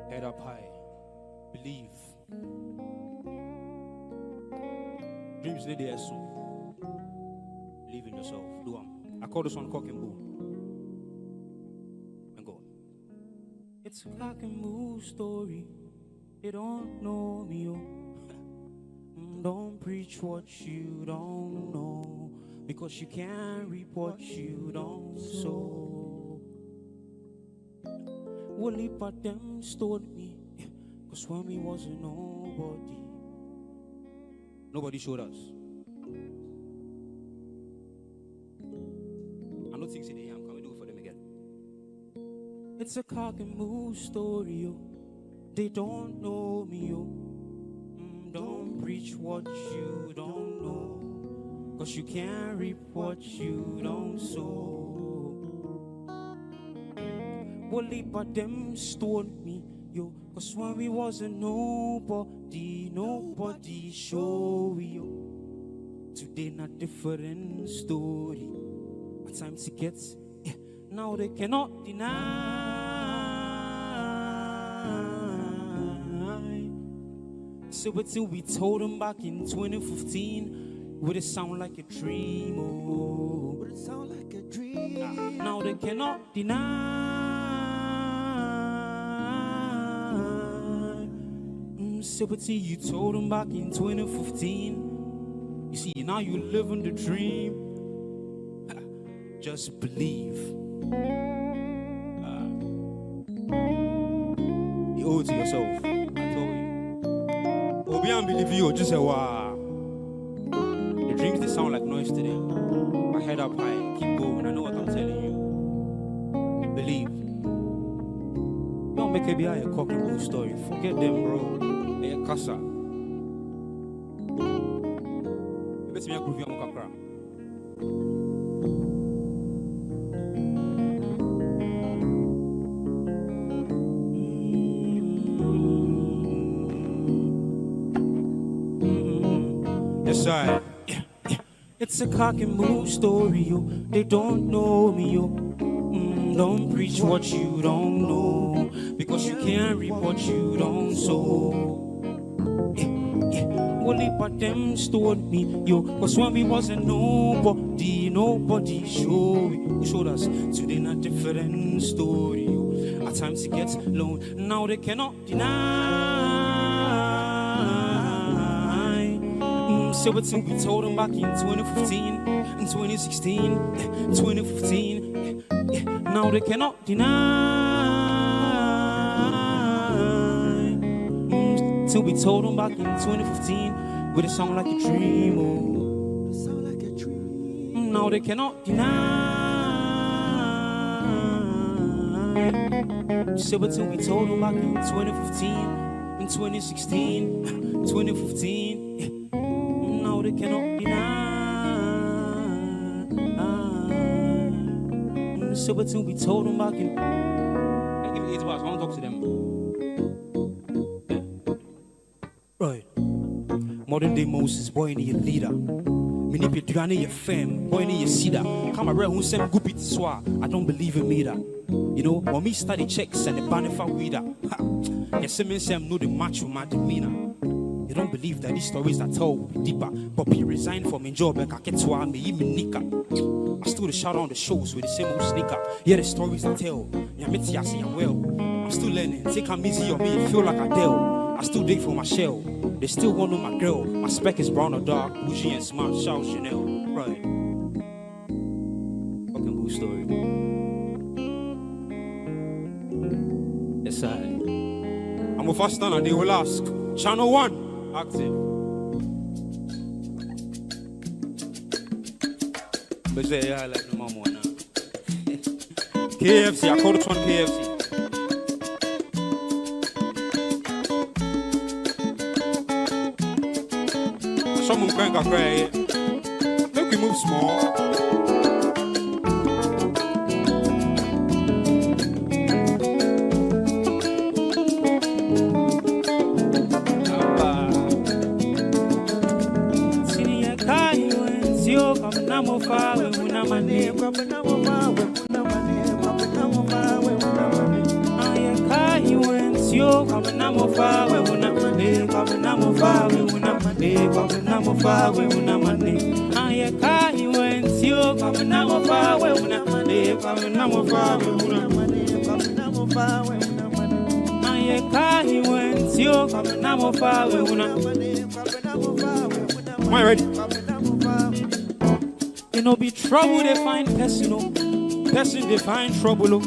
Head up high, believe. Dreams need the soon. Believe in yourself. Do them. I call this one cock and bull. And go. It's a cock and bull story. They don't know me. Don't preach what you don't know, because you can't reap what you don't sow. Well, heap of them stole me, cause when we wasn't nobody showed us. I don't think they am. Can we do it for them again? It's a cock and bull story, yo. They don't know me, yo. Don't preach what you don't know, cause you can't reap what you don't sow. Well, heap of them stole me, yo. Cause when we wasn't nobody show yo. Today not different story. At times it gets, yeah. Now they cannot deny. So until we told them back in 2015, would it sound like a dream? Oh, would it sound like a dream? Now they cannot deny. Sympathy, you told them back in 2015. You see, now you live in the dream. Just believe. You owe it to yourself. I told you. Obi and believe you, just say wow. The dreams, they sound like noise to them. My head up high, keep going. I know what I'm telling you. Believe. Don't make it be a cock and bull story. Forget them, bro. Kasa. Let's make a groovy on Kakra. Yes, I. It's a cock and bull story, yo. They don't know me, yo. Don't preach what you don't know, because you can't reap what you don't sow. Well, but them stole me, yo. Cause when we wasn't nobody showed us. Today not different story, yo. At times it gets low, now they cannot deny. So it's we told them back in 2015, in 2016, 2015. Now they cannot deny. Till we told them back in 2015, would it sound like a dream? Oh, it sound like a dream. Now they cannot deny. So until we told them back in 2015, in 2016, 2015, now they cannot deny. So until we told them back in, I give it 8 bars, I want to talk to them. Right. Modern day Moses, boy, need a leader. Many people your fame, boy, need your cedar. Come around who send goopy to swar. I don't believe in me that. You know, when me study checks and the banner for weeder. Yes, men say I'm no the match with my demeanor. You don't believe that these stories I tell will be deeper. But he resigned from his job and I get to me even nika. I still the shout on the shows with the same old sneaker. Yeah, the stories I tell. Yeah, me I see I'm well. I'm still learning. Take them easy on me, feel like Adele. I still dig for my shell. They still want to know my girl. My spec is brown or dark, bougie and smart. Shout Chanel. Right. Fucking bull story. Yes, I'm a fast and they will ask. Channel 1, active. But say, yeah, I like the mama now. KFC, I call this one KFC. Someone crank a cry. Make we move small. Am I ready? You know, be trouble they find person, person they find trouble.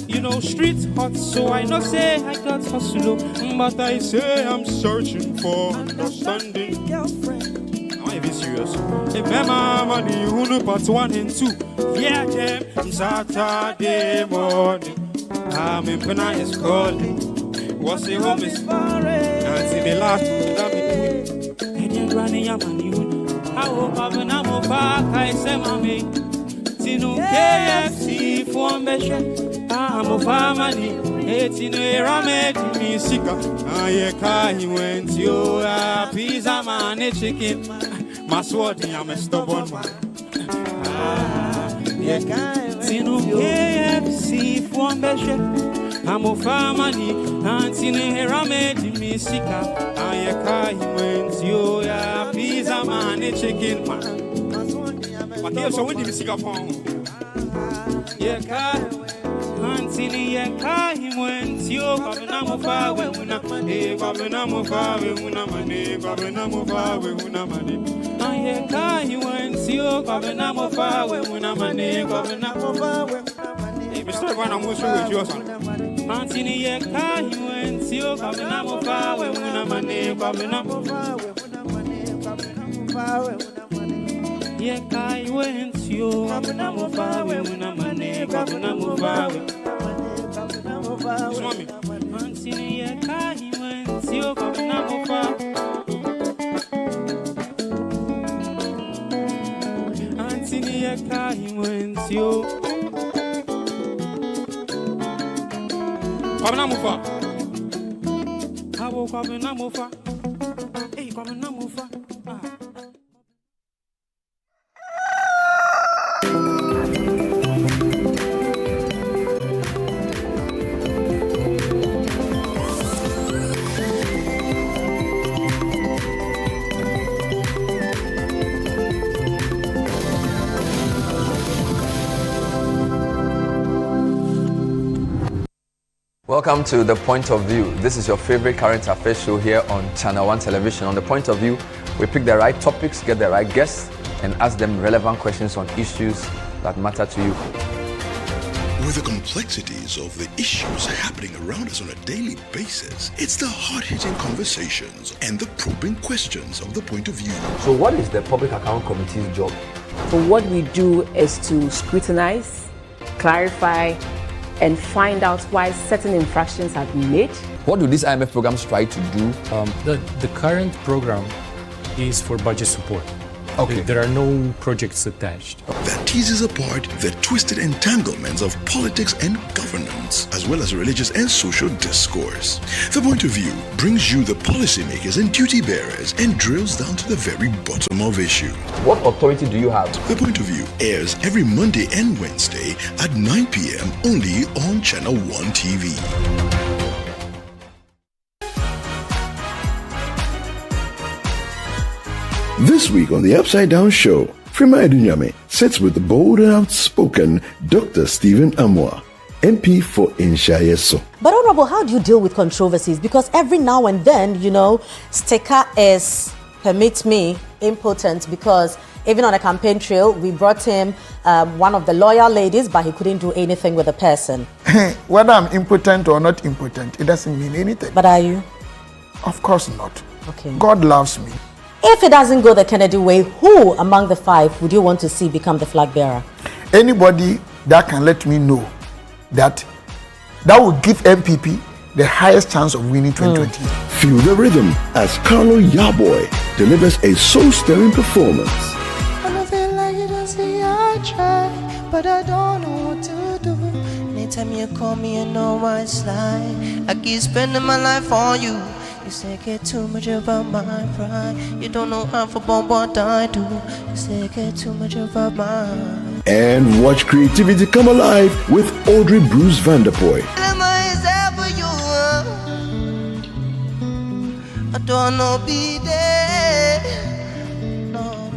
You know, streets hot, so I not say I got hustle, but I say I'm searching for understanding. Girlfriend. Am I even serious? Remember money, who know part 1 and 2? Yeah, them Saturday morning. I'm in Pena is calling. What's the home is Nancy me last and then running your money. I hope I'm not I say mommy. Tino KFC for me. I'm a family. It's in a ramen musica. I can't went you a pizza man, a chicken. My sword, I'm a stubborn one. Tino KFC for me. I'm a family, and in a ramen musica. I can't went you a pizza man, a chicken man. But here's a windy musica phone. Yeah, Antini Yakai went you, Babinamova, Wuna, Babinamova, Wuna, Babinamova, Wuna, Ayakai went you, Babinamova, Wuna, Babinamova. Mr. Van, I'm with you, son. Antini Yakai went you, Babinamova, Wuna, Babinamova. Yakai went you, Babinamova, Wuna, Babinamova. Swami, Antini Yakai went you, Babinamova. Antini Yakai went you. Babinamova. How Babinamova? Hey, Babinamova. Welcome to The Point of View. This is your favorite current affairs show here on Channel 1 Television. On The Point of View, we pick the right topics, get the right guests, and ask them relevant questions on issues that matter to you. With the complexities of the issues happening around us on a daily basis, it's the hard-hitting conversations and the probing questions of The Point of View. So what is the Public Account Committee's job? So what we do is to scrutinize, clarify, and find out why certain infractions have been made. What do these IMF programs try to do? The current program is for budget support. Okay. There are no projects attached. That teases apart the twisted entanglements of politics and governance, as well as religious and social discourse. The Point of View brings you the policymakers and duty bearers and drills down to the very bottom of issue. What authority do you have? The Point of View airs every Monday and Wednesday at 9 p.m. only on Channel 1 TV. This week on the Upside Down Show, Frima Edunyame sits with the bold and outspoken Dr. Stephen Amoah, MP for Inshayeso. But Honorable, how do you deal with controversies? Because every now and then, sticker is, permit me, impotent, because even on a campaign trail, we brought him one of the loyal ladies, but he couldn't do anything with the person. Whether I'm impotent or not impotent, it doesn't mean anything. But are you? Of course not. Okay. God loves me. If it doesn't go the Kennedy way, who among the five would you want to see become the flag bearer? Anybody that can let me know that will give MPP the highest chance of winning 2020. Feel the rhythm as Carlo Yaboy delivers a soul-stirring performance. I feel like you don't see I try, but I don't know what to do. Anytime you call me, I know I slide. I keep spending my life on you. You say get too much about my pride. You don't know how for what I do. You say get too much about mine. And watch creativity come alive with Audrey Bruce Vanderpoy. I don't know be there. No.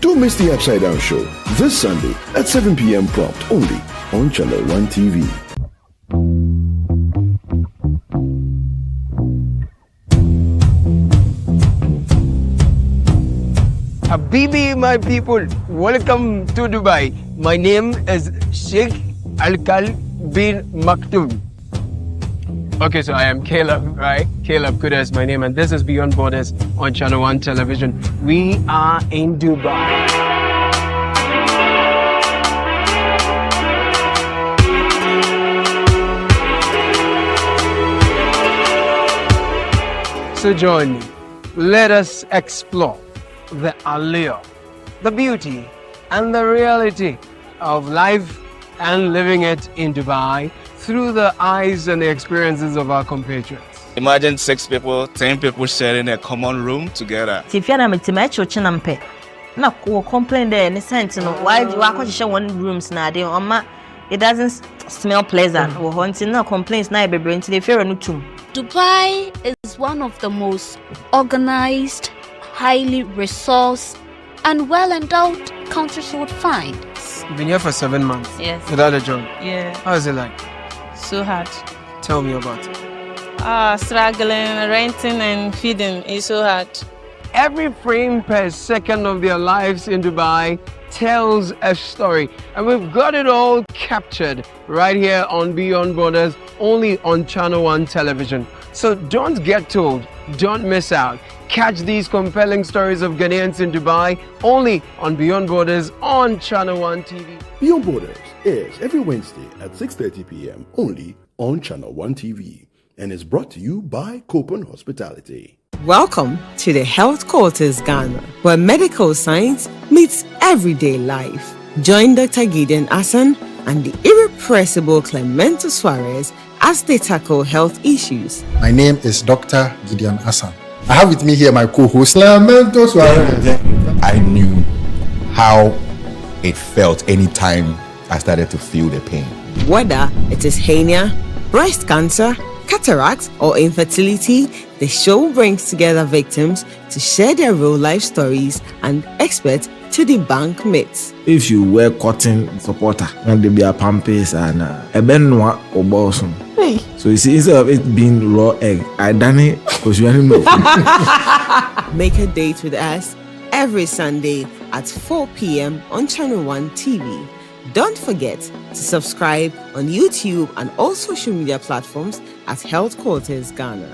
Don't miss the Upside Down Show this Sunday at 7 p.m. prompt only on Channel 1 TV. Habibi, my people, welcome to Dubai. My name is Sheikh Alkal bin Maktoum. Okay, so I am Caleb, right? Caleb Kuda is my name, and this is Beyond Borders on Channel 1 Television. We are in Dubai. So join me. Let us explore the allure, the beauty, and the reality of life and living it in Dubai through the eyes and the experiences of our compatriots. Imagine 6 people, 10 people sharing a common room together. If you're not a na complain there in the sense, why do you share one rooms now? It doesn't smell pleasant. Or haunting no complaints now be bring to the fair and Dubai is one of the most organized, highly resourced, and well-endowed countries you would find. You've been here for 7 months. Yes. Without a job. Yeah. How is it like? So hard. Tell me about it. Struggling, renting and feeding is so hard. Every frame per second of their lives in Dubai tells a story, and we've got it all captured right here on Beyond Borders, only on Channel 1 Television. So don't get told, don't miss out. Catch these compelling stories of Ghanaians in Dubai only on Beyond Borders on Channel 1 TV. Beyond Borders airs every Wednesday at 6:30 p.m. only on Channel 1 TV and is brought to you by Copen Hospitality. Welcome to the Health Quarters Ghana, where medical science meets everyday life. Join Dr. Gideon Hassan and the irrepressible Clemento Suarez as they tackle health issues. My name is Dr. Gideon Hassan. I have with me here my co-host, Clemento Suarez. I knew how it felt anytime I started to feel the pain. Whether it is hernia, breast cancer, cataracts, or infertility, the show brings together victims to share their real-life stories and experts to debunk myths. If you wear cotton supporter, and there be a pampers and a benwa or bosom. So you see, instead of it being raw egg, I done it because you didn't know. Make a date with us every Sunday at 4 p.m. on Channel 1 TV. Don't forget to subscribe on YouTube and all social media platforms at Health Quarters Ghana.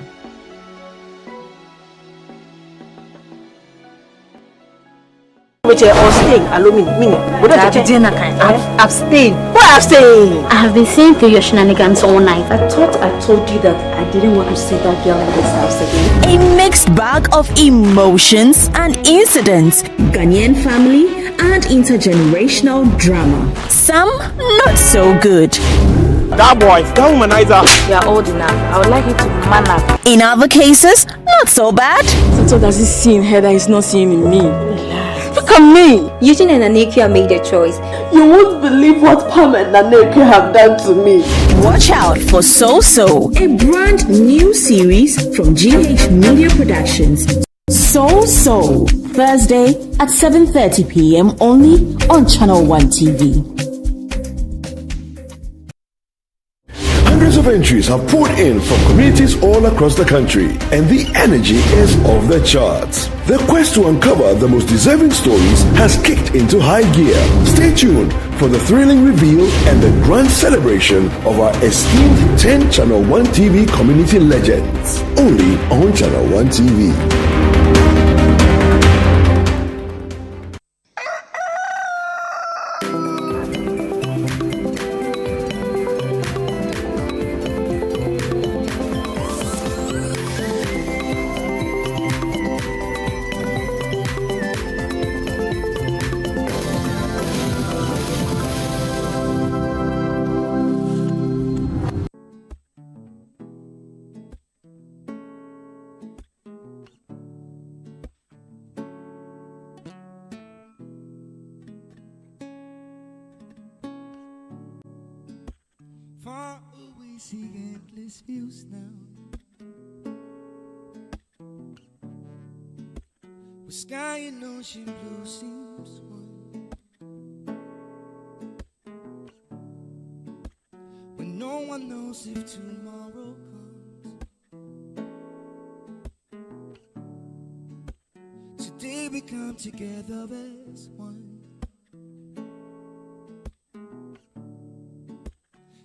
Abstain. Why abstain? I have been seeing through your shenanigans all night. I thought I told you that I didn't want to see that girl in this house again. A mixed bag of emotions and incidents, Ghanaian family and intergenerational drama. Some not so good. That boy, that womanizer. You are old enough. I would like you to man up. In other cases, not so bad. So does he see in her that he's not seeing in me? Look at me. Eugene and Anekia made a choice. You won't believe what Pam and Anekia have done to me. Watch out for So, a brand new series from GH Media Productions. So, Thursday at 7:30 p.m. only on Channel 1 TV. Hundreds of entries have poured in from communities all across the country, and the energy is off the charts. The quest to uncover the most deserving stories has kicked into high gear. Stay tuned for the thrilling reveal and the grand celebration of our esteemed 10 Channel 1 TV community legends, only on Channel 1 TV. see endless views now. With sky and ocean blue seems one. When no one knows if tomorrow comes. Today we come together as one.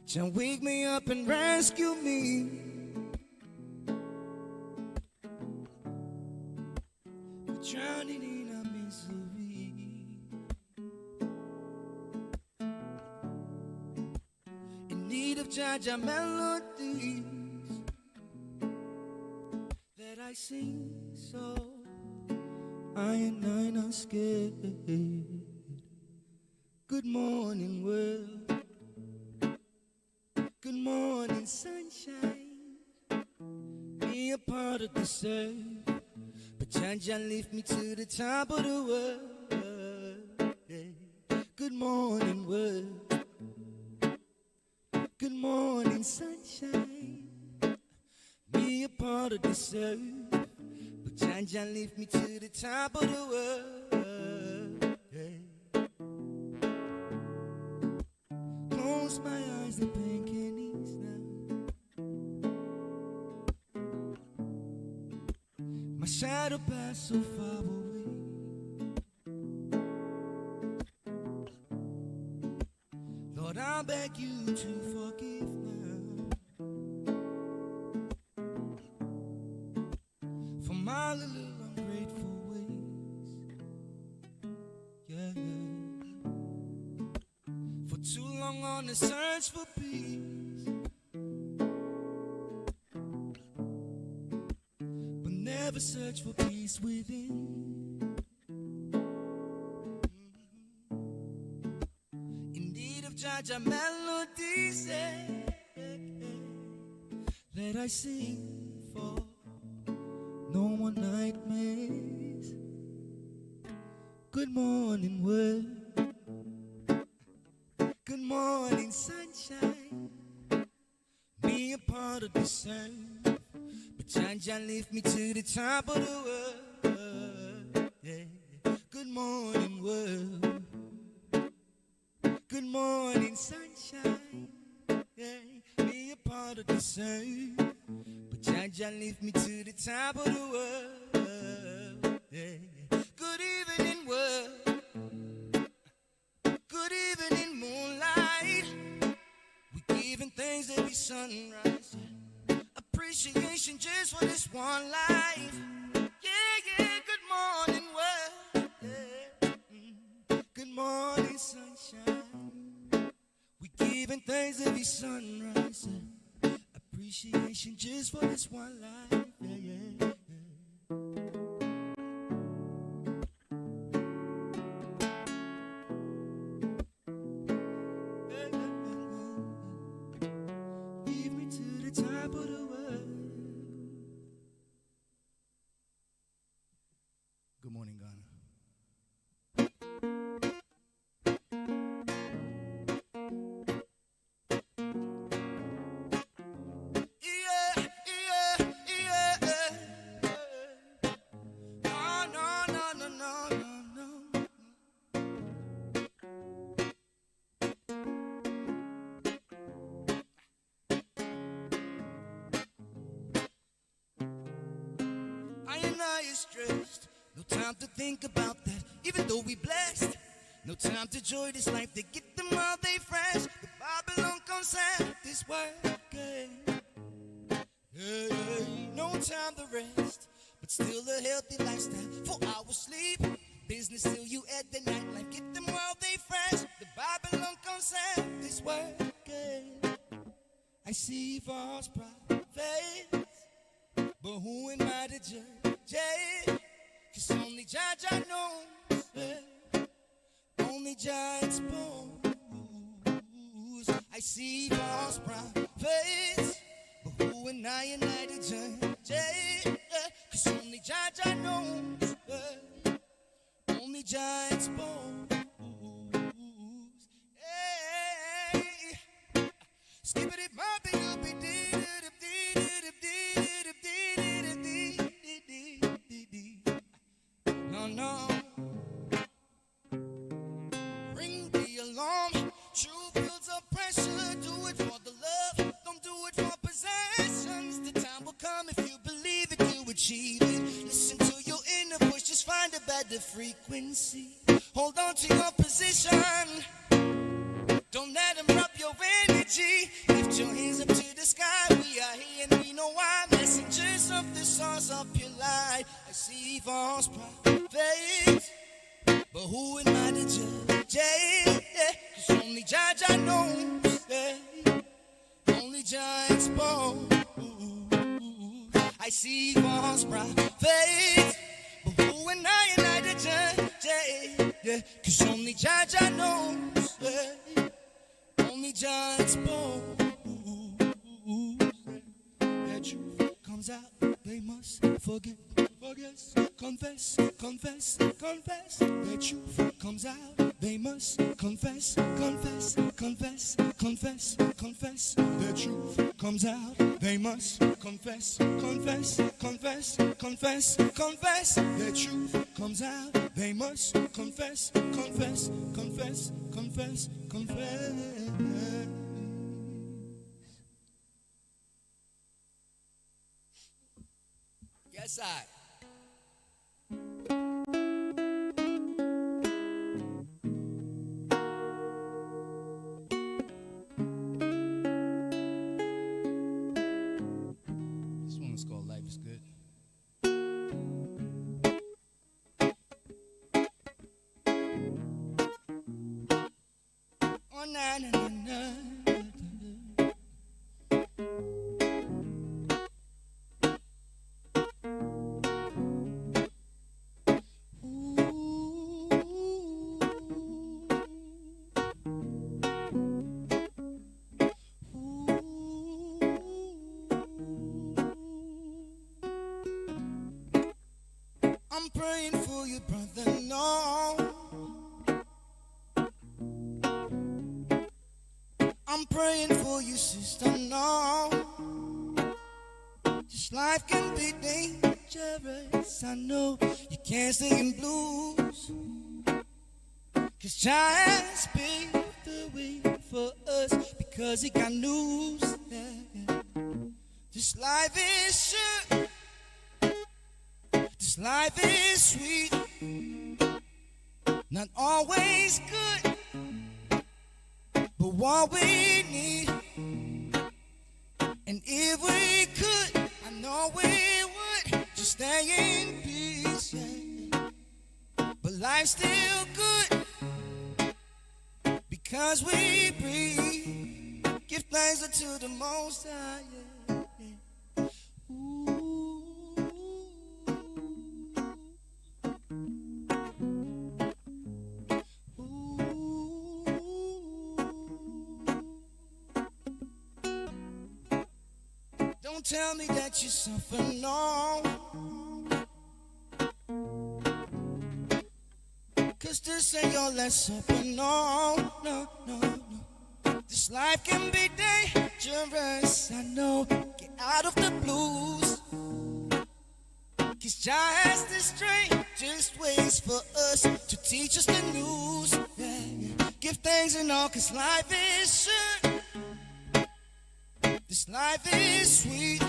Shall wake me up and rescue me. We're drowning in our misery. In need of Jaja melodies that I sing, so I and I not scared. Good morning, world. Good morning, sunshine. Be a part of the surf, but Jaja lift me to the top of the world. Yeah. Good morning, world. Good morning, sunshine. Be a part of the surf, but Jaja lift me to the top of the world. Yeah. Close my eyes, the pain can ease now. My shadow passed so far away. Lord, I beg you to forgive now for my little ungrateful ways. Yeah, yeah. For too long on the search for peace, but never search for peace within. In need of Jaja melodies that I sing for no more nightmares. Good morning, world. Good morning, sunshine. Be a part of the sun, but Jaja lift me to the top of the world. Yeah. Good morning, world. Good morning, sunshine. Yeah. Be a part of the sun, but Jaja lift me to the top of the world. Yeah. Good evening, world. Good evening, moonlight. We're giving thanks every sunrise. Appreciation just for this one life. Yeah, yeah, good morning, world. Yeah. Good morning, sunshine. We're giving thanks every sunrise. Appreciation just for this one life. Yeah, yeah. Good morning, Ghana. Stressed. No time to think about that, even though we blessed. No time to enjoy this life, they get them while they fresh. The Babylon comes out this way. Yeah. No time to rest, but still a healthy lifestyle. 4 hours sleep, business till you at the night life. Get them while they fresh. The Babylon comes out this way. I see false prophets, but who am I to judge? Cause only Jaja knows, only Jah expose. I see false prophets, but who am I to judge? Cause only Jaja knows, only Jah expose. Hey, skip it, it might be achieve it. Listen to your inner voice, just find a better frequency. Hold on to your position. Don't let them rob your energy. Lift your hands up to the sky. We are here and we know why. Messengers of the source of your light. I see false prophets, but who am I to judge? Yeah, 'cause only Jah knows. Yeah. Only Jah expose. I see false prophets, but who am I to judge? Yeah, 'cause only Jah knows. Yeah. Only Jah expose. That truth comes out, they must forget. Confess. The truth comes out, they must confess. The truth comes out, they must confess. The truth comes out, they must confess. Yes, I. This one is called Life is Good. Oh, na na na na. I'm praying for you, brother, no. I'm praying for you, sister, no. This life can be dangerous, I know. You can't stay in blues, 'cause Jah has paved the way for us, because he got news. Yeah. This life is short. This life is sweet, not always good, but what we need. And if we could, I know we would just stay in peace. Yeah. But life's still good because we breathe. Give thanks unto the Most High. Yeah. Don't tell me that you suffer, no. 'Cause this ain't your last supper, no. This life can be dangerous, I know. Get out of the blues, 'cause Jah has the strangest ways for us to teach us the news. Yeah. Give thanks and all, 'cause life is short. This life is sweet,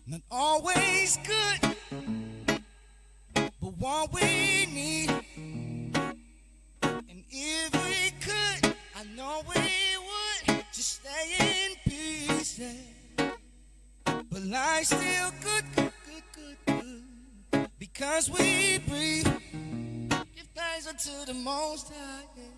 not always good, but what we need. And if we could, I know we would just stay in peace. Yeah. But life's still good, because we breathe. Give thanks unto the Most High. Yeah.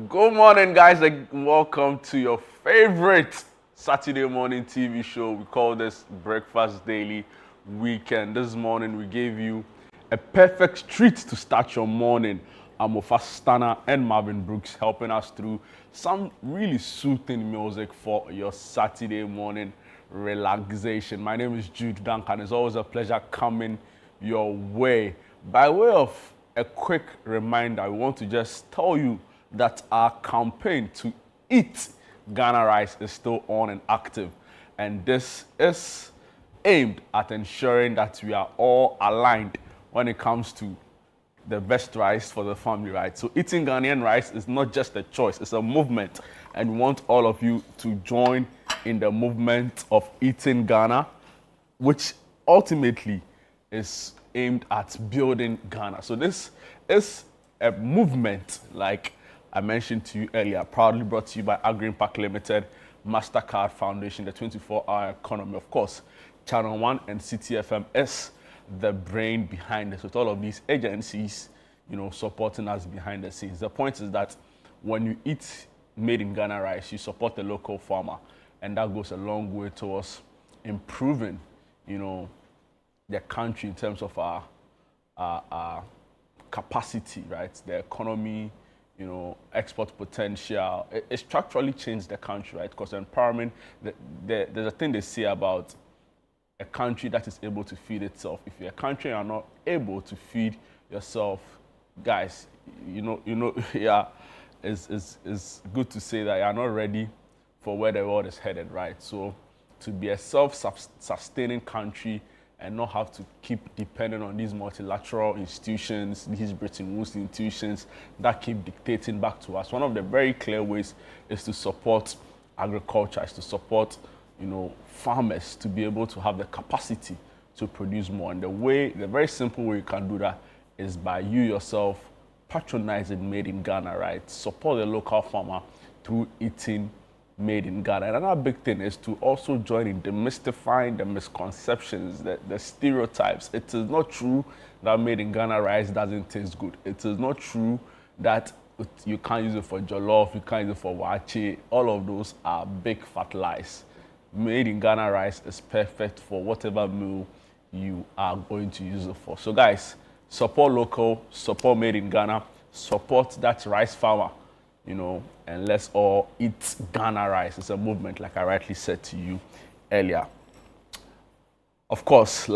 Good morning, guys, and welcome to your favorite Saturday morning TV show. We call this Breakfast Daily weekend. This morning we gave you a perfect treat to start your morning. Amofa Stana and Marvin Brooks helping us through some really soothing music for your Saturday morning relaxation. My name is Jude Duncan. It's always a pleasure coming your way. By way of a quick reminder, I want to just tell you that our campaign to eat Ghana rice is still on and active. And this is aimed at ensuring that we are all aligned when it comes to the best rice for the family, right? So eating Ghanaian rice is not just a choice, it's a movement. And we want all of you to join in the movement of eating Ghana, which ultimately is aimed at building Ghana. So this is a movement, like I mentioned to you earlier, proudly brought to you by Agri-Impact Limited, MasterCard Foundation, the 24-hour economy. Of course, Channel 1 and City FM is the brain behind this, with all of these agencies, supporting us behind the scenes. The point is that when you eat made in Ghana rice, you support the local farmer, and that goes a long way towards improving, the country in terms of our capacity, right? The economy, export potential. It structurally changed the country, right? Because empowerment, there's a thing they say about a country that is able to feed itself. If you're a country and are not able to feed yourself, guys, yeah, it's good to say that you're not ready for where the world is headed, right? So to be a self-sustaining country and not have to keep depending on these multilateral institutions, these Bretton Woods institutions that keep dictating back to us. One of the very clear ways is to support agriculture, is to support, farmers to be able to have the capacity to produce more. And the very simple way you can do that is by you yourself patronizing Made in Ghana, right? Support the local farmer through eating Made in Ghana. And another big thing is to also join in demystifying the misconceptions, the stereotypes. It is not true that Made in Ghana rice doesn't taste good. It is not true that you can't use it for jollof, you can't use it for waakye. All of those are big fat lies. Made in Ghana rice is perfect for whatever meal you are going to use it for. So guys, support local, support Made in Ghana, support that rice farmer, and let's all eat Ghana rice. It's a movement, like I rightly said to you earlier. Of course,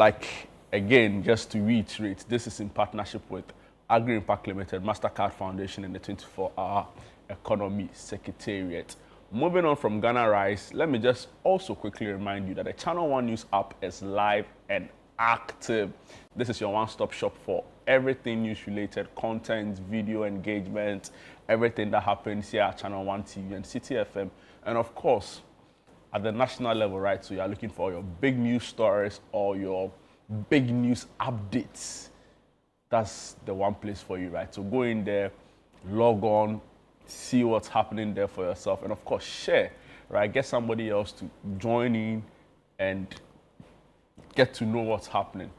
again, just to reiterate, this is in partnership with Agri-Impact Limited, MasterCard Foundation, and the 24-hour Economy Secretariat. Moving on from Ghana rice, let me just also quickly remind you that the Channel 1 News app is live and active. This is your one-stop shop for everything news-related content, video engagement, everything that happens here at Channel 1 TV and City FM. And of course, at the national level, right? So you're looking for your big news stories or your big news updates. That's the one place for you, right? So go in there, log on, see what's happening there for yourself, and of course share, right? Get somebody else to join in and get to know what's happening.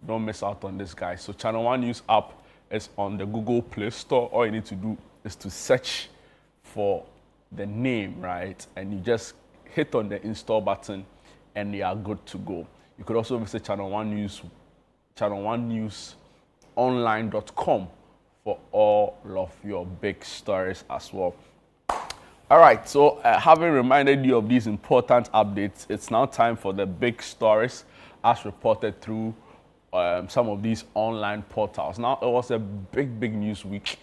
Don't miss out on this, guys. So Channel 1 News app is on the Google Play Store. All you need to do is to search for the name, right? And you just hit on the install button and you are good to go. You could also visit Channel 1 News, channel1newsonline.com for all of your big stories as well. All right, so having reminded you of these important updates, it's now time for the big stories as reported through some of these online portals. Now, it was a big news week,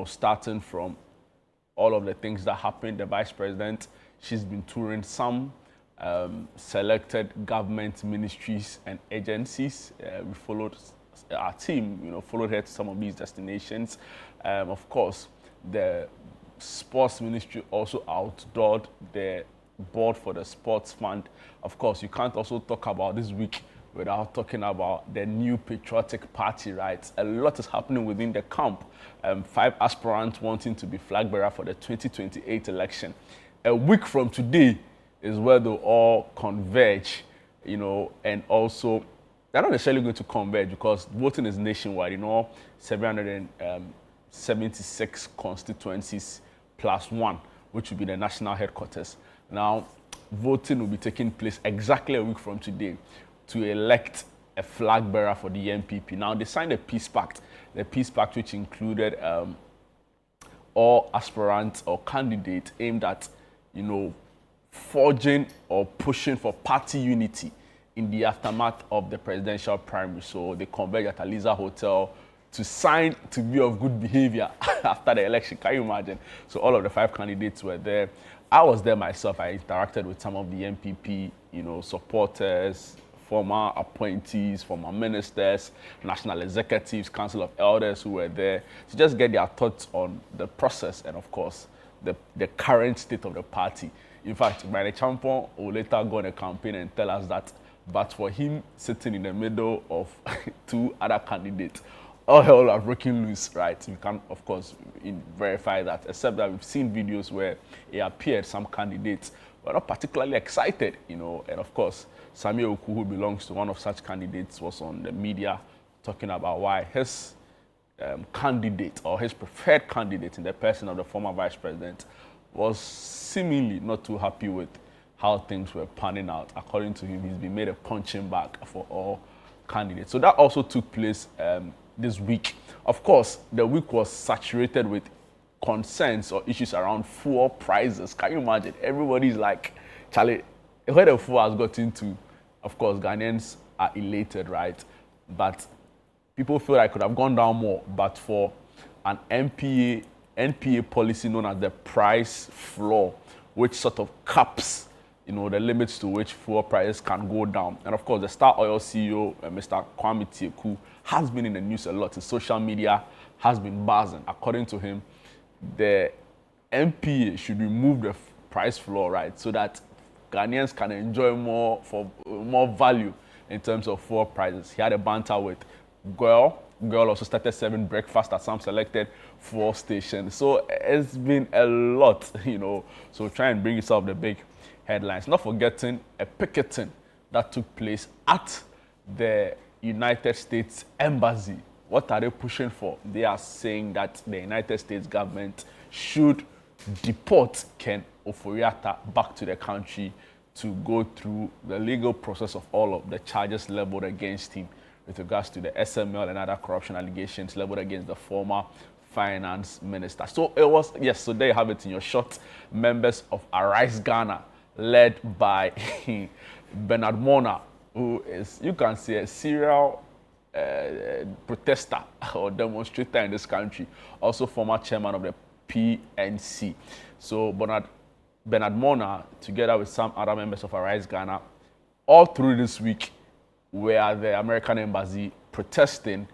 starting from all of the things that happened. The Vice President, she's been touring some selected government ministries and agencies. We followed our team, followed her to some of these destinations. Of course, the Sports Ministry also outdoored the board for the Sports Fund. Of course, you can't also talk about this week without talking about the new patriotic party, right? A lot is happening within the camp. 5 aspirants wanting to be flag bearer for the 2028 election. A week from today is where they'll all converge, and also they're not necessarily going to converge because voting is nationwide, 776 constituencies plus 1, which will be the national headquarters. Now, voting will be taking place exactly a week from today to elect a flag bearer for the NPP. Now, they signed a peace pact, the peace pact which included all aspirants or candidates aimed at, forging or pushing for party unity in the aftermath of the presidential primary. So they converged at Aliza Hotel to sign to be of good behavior after the election. Can you imagine? So all of the 5 candidates were there. I was there myself. I interacted with some of the NPP, supporters, former appointees, former ministers, national executives, council of elders who were there to just get their thoughts on the process and, of course, the current state of the party. In fact, Brian Champon will later go on a campaign and tell us that, but for him sitting in the middle of 2 other candidates, all hell are breaking loose, right? We can, of course, verify that, except that we've seen videos where it appeared some candidates were not particularly excited, and of course, Samuel Oku, who belongs to one of such candidates, was on the media talking about why his candidate or his preferred candidate in the person of the former vice president was seemingly not too happy with how things were panning out. According to him, he's been made a punching bag for all candidates. So that also took place this week. Of course, the week was saturated with concerns or issues around fuel prices. Can you imagine? Everybody's like, Charlie, where the fuel has gotten to, of course, Ghanaians are elated, right? But people feel like it could have gone down more, but for an NPA policy known as the price floor, which sort of caps, the limits to which fuel prices can go down. And of course, the Star Oil CEO, Mr. Kwame Tieku, has been in the news a lot. His social media has been buzzing. According to him, the NPA should remove the price floor, right, so that Ghanaians can enjoy more value in terms of fuel prices. He had a banter with Girl also started serving breakfast at some selected fuel stations. So it's been a lot, So try and bring yourself the big headlines. Not forgetting a picketing that took place at the United States Embassy. What are they pushing for? They are saying that the United States government should deport Ken Ofori-Atta back to the country to go through the legal process of all of the charges leveled against him with regards to the SML and other corruption allegations leveled against the former finance minister. So it was, yes, so there you have it in your short. Members of Arise Ghana, led by Bernard Mona, who is, you can say, a serial protester or demonstrator in this country, also former chairman of the PNC. So Bernard Mona, together with some other members of Arise Ghana, all through this week, were at the American embassy protesting,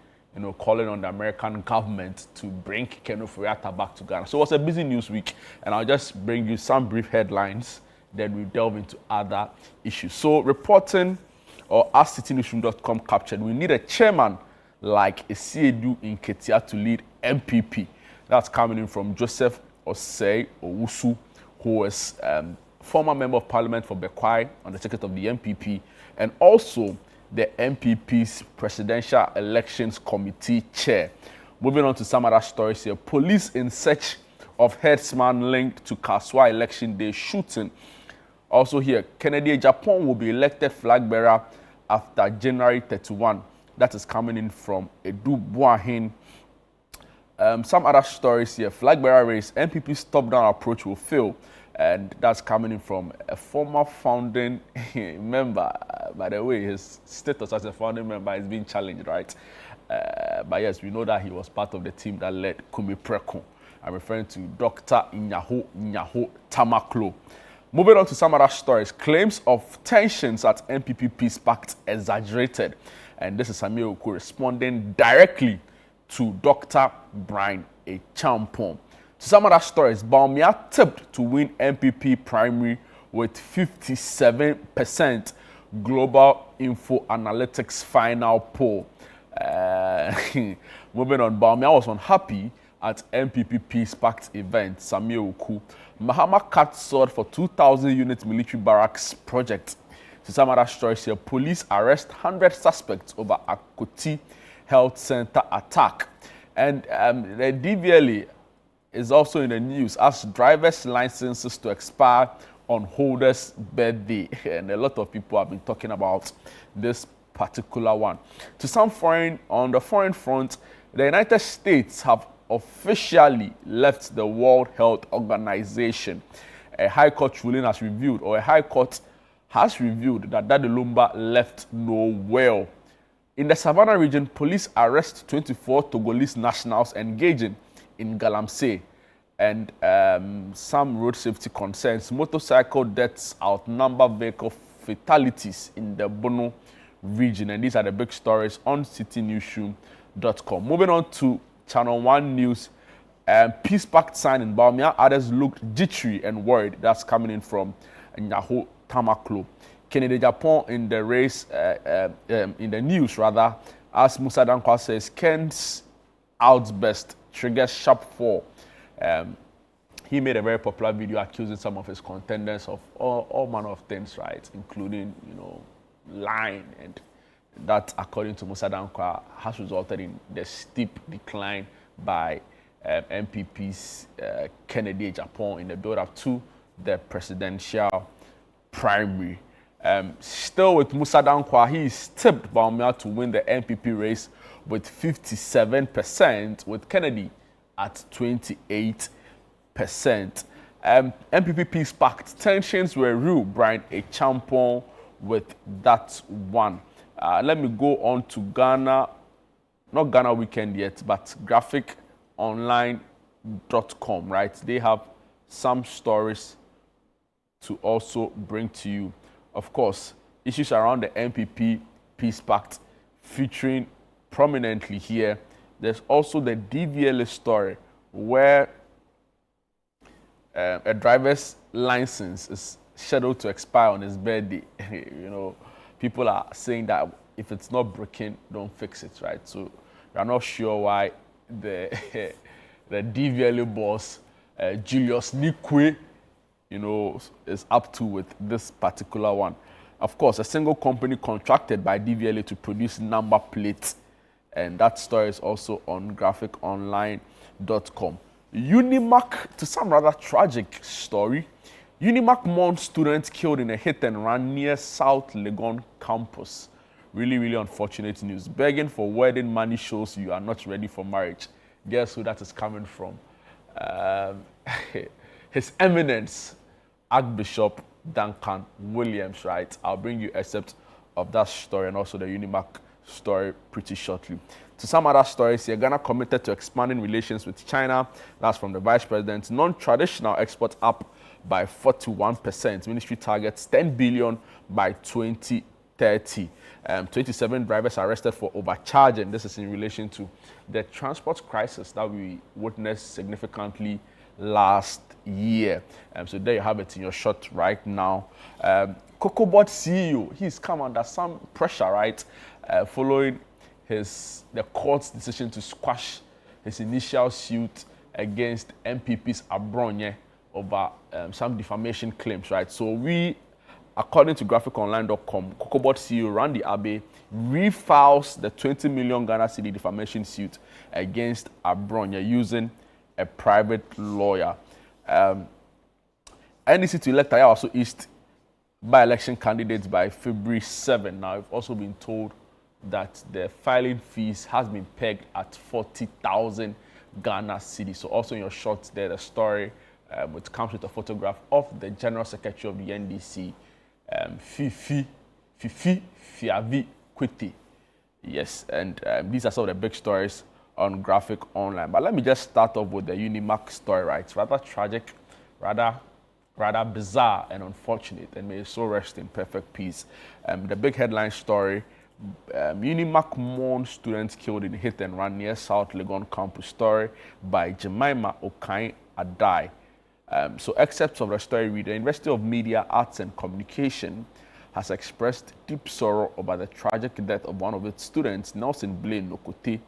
calling on the American government to bring Ken Ofori-Atta back to Ghana. So it was a busy news week, and I'll just bring you some brief headlines, then we delve into other issues. So reporting, or as citynewsroom.com captured, we need a chairman like Esiedu Nketia to lead MPP. That's coming in from Joseph Osei Owusu, who is former member of parliament for Bekwai on the ticket of the MPP, and also the MPP's Presidential Elections Committee chair. Moving on to some other stories here. Police in search of headsman linked to Kaswa election day shooting. Also here, Kennedy Japan will be elected flag bearer after January 31. That is coming in from Edu Buahin. Some other stories here. Flag bearer race, MPP's top-down approach will fail. And that's coming in from a former founding member. By the way, his status as a founding member is being challenged, right? But yes, we know that he was part of the team that led Kumi Preko. I'm referring to Dr. Nyaho Tamaklo. Moving on to some other stories. Claims of tensions at MPP Peace Pact exaggerated. And this is Samuel Oku responding directly to Dr. Brian Champon. To some other stories, Bawumia tipped to win MPP primary with 57% Global Info Analytics final poll. Moving on, Bawumia was unhappy at MPP Peace Pact event, Samuel Oku. Mahama cut sword for 2,000 unit military barracks project. To some other stories here, police arrest 100 suspects over Akoti Health Center attack. And the DVLA is also in the news as driver's licenses to expire on holders' birthday. And a lot of people have been talking about this particular one. On the foreign front, the United States have officially left the World Health Organization. A High Court ruling has revealed, or a High Court has revealed that Daddy Lumba left no will. In the Savannah region, police arrest 24 Togolese nationals engaging in galamsey, and some road safety concerns. Motorcycle deaths outnumber vehicle fatalities in the Bono region, and these are the big stories on citynewsroom.com. Moving on to Channel 1 News. Peace Pact signed in Bawumia. Others looked jittery and worried. That's coming in from Nyaho Tamaklo. Kennedy Japan in the race, in the news rather, as Musa Dankwa says, Ken's outburst triggers sharp fall. He made a very popular video accusing some of his contenders of all manner of things, right, including, lying, and that, according to Musa Dankwa, has resulted in the steep decline by MPP's Kennedy Japan in the build-up to the presidential primary. Still with Musa Dankwa, he tipped Bawumia to win the MPP race with 57%, with Kennedy at 28%. MPP Peace Pact tensions were real, Brian A. Champon with that one. Let me go on to Ghana, not Ghana Weekend yet, but graphiconline.com, right? They have some stories to also bring to you. Of course, issues around the MPP Peace Pact featuring prominently here. There's also the DVLA story where a driver's license is scheduled to expire on his birthday. People are saying that if it's not broken, don't fix it, right? So we are not sure why the DVLA boss, Julius Nikwe, is up to with this particular one. Of course, a single company contracted by DVLA to produce number plates, and that story is also on graphiconline.com. Unimac, to some rather tragic story. Unimac mourns students killed in a hit and run near South Legon campus. Really, really unfortunate news. Begging for wedding money shows you are not ready for marriage. Guess who that is coming from? His Eminence, Archbishop Duncan Williams, right? I'll bring you excerpts of that story and also the Unimac story pretty shortly. To some other stories here, Ghana committed to expanding relations with China. That's from the Vice President. Non-traditional exports up by 41%. Ministry targets 10 billion by 2030. 27 drivers arrested for overcharging. This is in relation to the transport crisis that we witnessed significantly last year. So there you have it in your shot right now. COCOBOD CEO, he's come under some pressure, right? Following the court's decision to squash his initial suit against MPP's Abronye over some defamation claims, right? So according to graphiconline.com, COCOBOD CEO Randy Abe refiles the 20 million Ghana cedi defamation suit against Abronye using a private lawyer. NDC to elect also East by-election candidates by February 7. Now, we've also been told that the filing fees has been pegged at 40,000 Ghana cedi. So also in your shorts there, the story which comes with a photograph of the General Secretary of the NDC, Fifi Fiavi Kwete. Yes, and these are some of the big stories on Graphic Online. But let me just start off with the Unimac story, right? It's rather tragic, rather bizarre and unfortunate, and may it so rest in perfect peace. The big headline story, Unimac mourns students killed in hit and run near South Legon campus. Story by Jemima Okai Adai. So excerpts of the story read, the University of Media, Arts and Communication has expressed deep sorrow over the tragic death of one of its students, Nelson Blaine Nokote,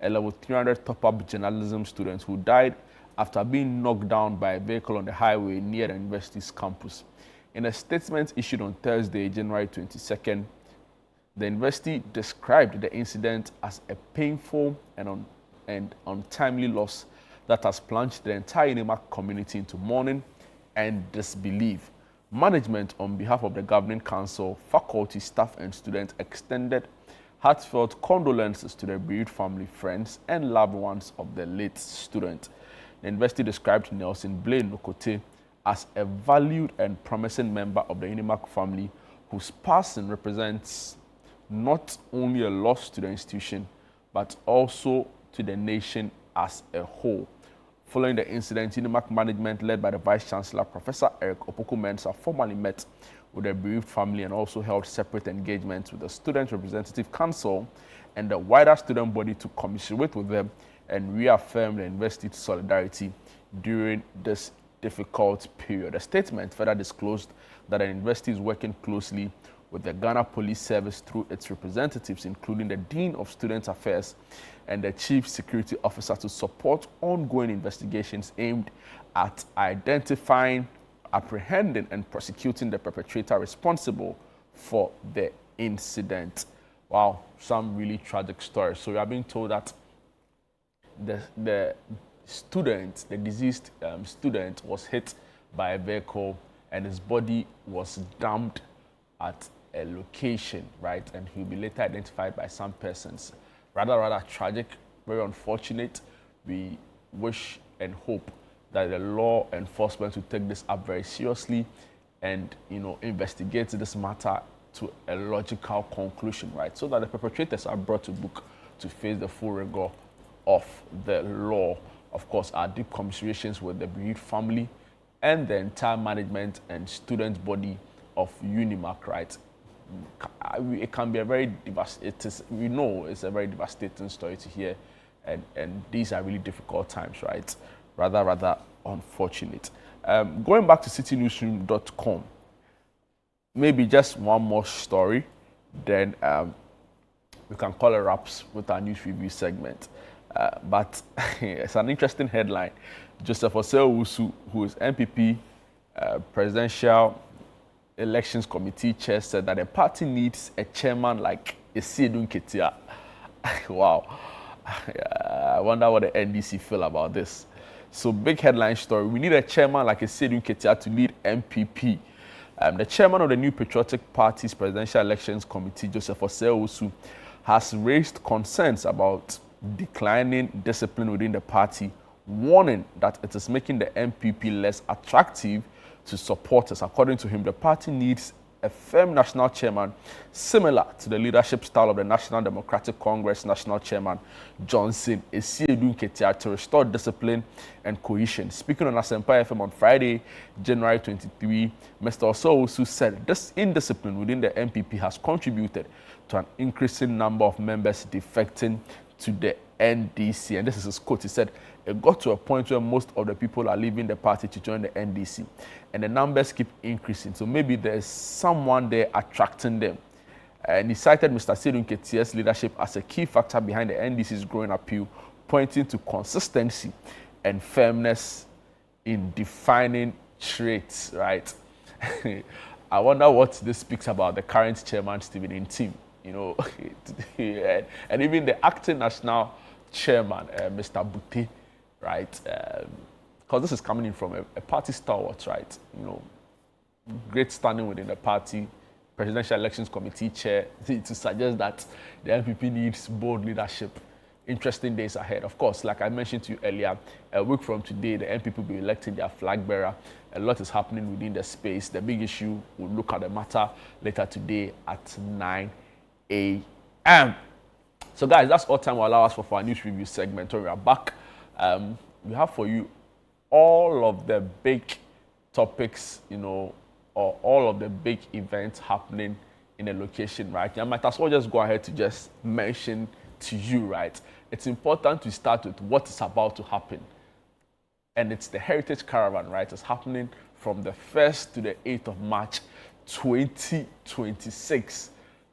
a level 300 top-up journalism student who died after being knocked down by a vehicle on the highway near the university's campus. In a statement issued on Thursday, January 22nd, the university described the incident as a painful and untimely loss that has plunged the entire Unimac community into mourning and disbelief. Management, on behalf of the Governing Council, faculty, staff, and students, extended heartfelt condolences to the bereaved family, friends, and loved ones of the late student. The university described Nelson Blaine Nokote as a valued and promising member of the Unimac family, whose passing represents not only a loss to the institution, but also to the nation as a whole. Following the incident, Unimac management, led by the Vice Chancellor, Professor Eric Opoku-Mensah, formally met with the bereaved family and also held separate engagements with the Student Representative Council and the wider student body to commiserate with them and reaffirm the university's solidarity during this difficult period. The statement further disclosed that the university is working closely with the Ghana Police Service through its representatives, including the Dean of Student Affairs and the Chief Security Officer, to support ongoing investigations aimed at identifying, apprehending, and prosecuting the perpetrator responsible for the incident. Wow, some really tragic stories. So we are being told that the student, the deceased student, was hit by a vehicle and his body was dumped at a location, right? And he'll be later identified by some persons. Rather tragic, very unfortunate. We wish and hope that the law enforcement will take this up very seriously and, investigate this matter to a logical conclusion, right? So that the perpetrators are brought to book to face the full rigor of the law. Of course, our deep commiserations with the bereaved family and the entire management and student body of Unimac, right? It can be a very devastating, we know it's a very devastating story to hear, and these are really difficult times, right? Rather unfortunate. Going back to citynewsroom.com, maybe just one more story, then we can call it wraps with our news review segment. But it's an interesting headline. Joseph Osei-Owusu, who is MPP Presidential Elections Committee chair, said that the party needs a chairman like Esiedun Ketia. Wow. I wonder what the NDC feel about this. So, big headline story. We need a chairman like Esiedun Ketia to lead MPP. The chairman of the New Patriotic Party's Presidential Elections Committee, Joseph Osei-Owusu, has raised concerns about declining discipline within the party, warning that it is making the MPP less attractive to supporters. According to him, the party needs a firm national chairman similar to the leadership style of the National Democratic Congress national chairman Johnson Esiedun Ketia to restore discipline and cohesion. Speaking on Asempa FM on Friday, January 23, Mr. Osei-Owusu said this indiscipline within the MPP has contributed to an increasing number of members defecting to the NDC. And this is his quote. He said, it got to a point where most of the people are leaving the party to join the NDC. And the numbers keep increasing. So maybe there's someone there attracting them. And he cited Mr. Esiedun Ketia's leadership as a key factor behind the NDC's growing appeal, pointing to consistency and firmness in defining traits, right? I wonder what this speaks about the current chairman, Stephen Ntim. And even the acting national chairman, Mr. Bute, right? Because this is coming in from a party stalwart, right? Great standing within the party, Presidential Elections Committee chair, to suggest that the MPP needs bold leadership. Interesting days ahead. Of course, like I mentioned to you earlier, a week from today, the MPP will be electing their flag bearer. A lot is happening within the space. The big issue, we'll look at the matter later today at 9 a.m. So guys, that's all time will allow us for our news review segment. When we are back, we have for you all of the big topics, or all of the big events happening in a location, right? I might as well just go ahead to just mention to you, right? It's important to start with what is about to happen. And it's the Heritage Caravan, right? It's happening from the 1st to the 8th of March, 2026.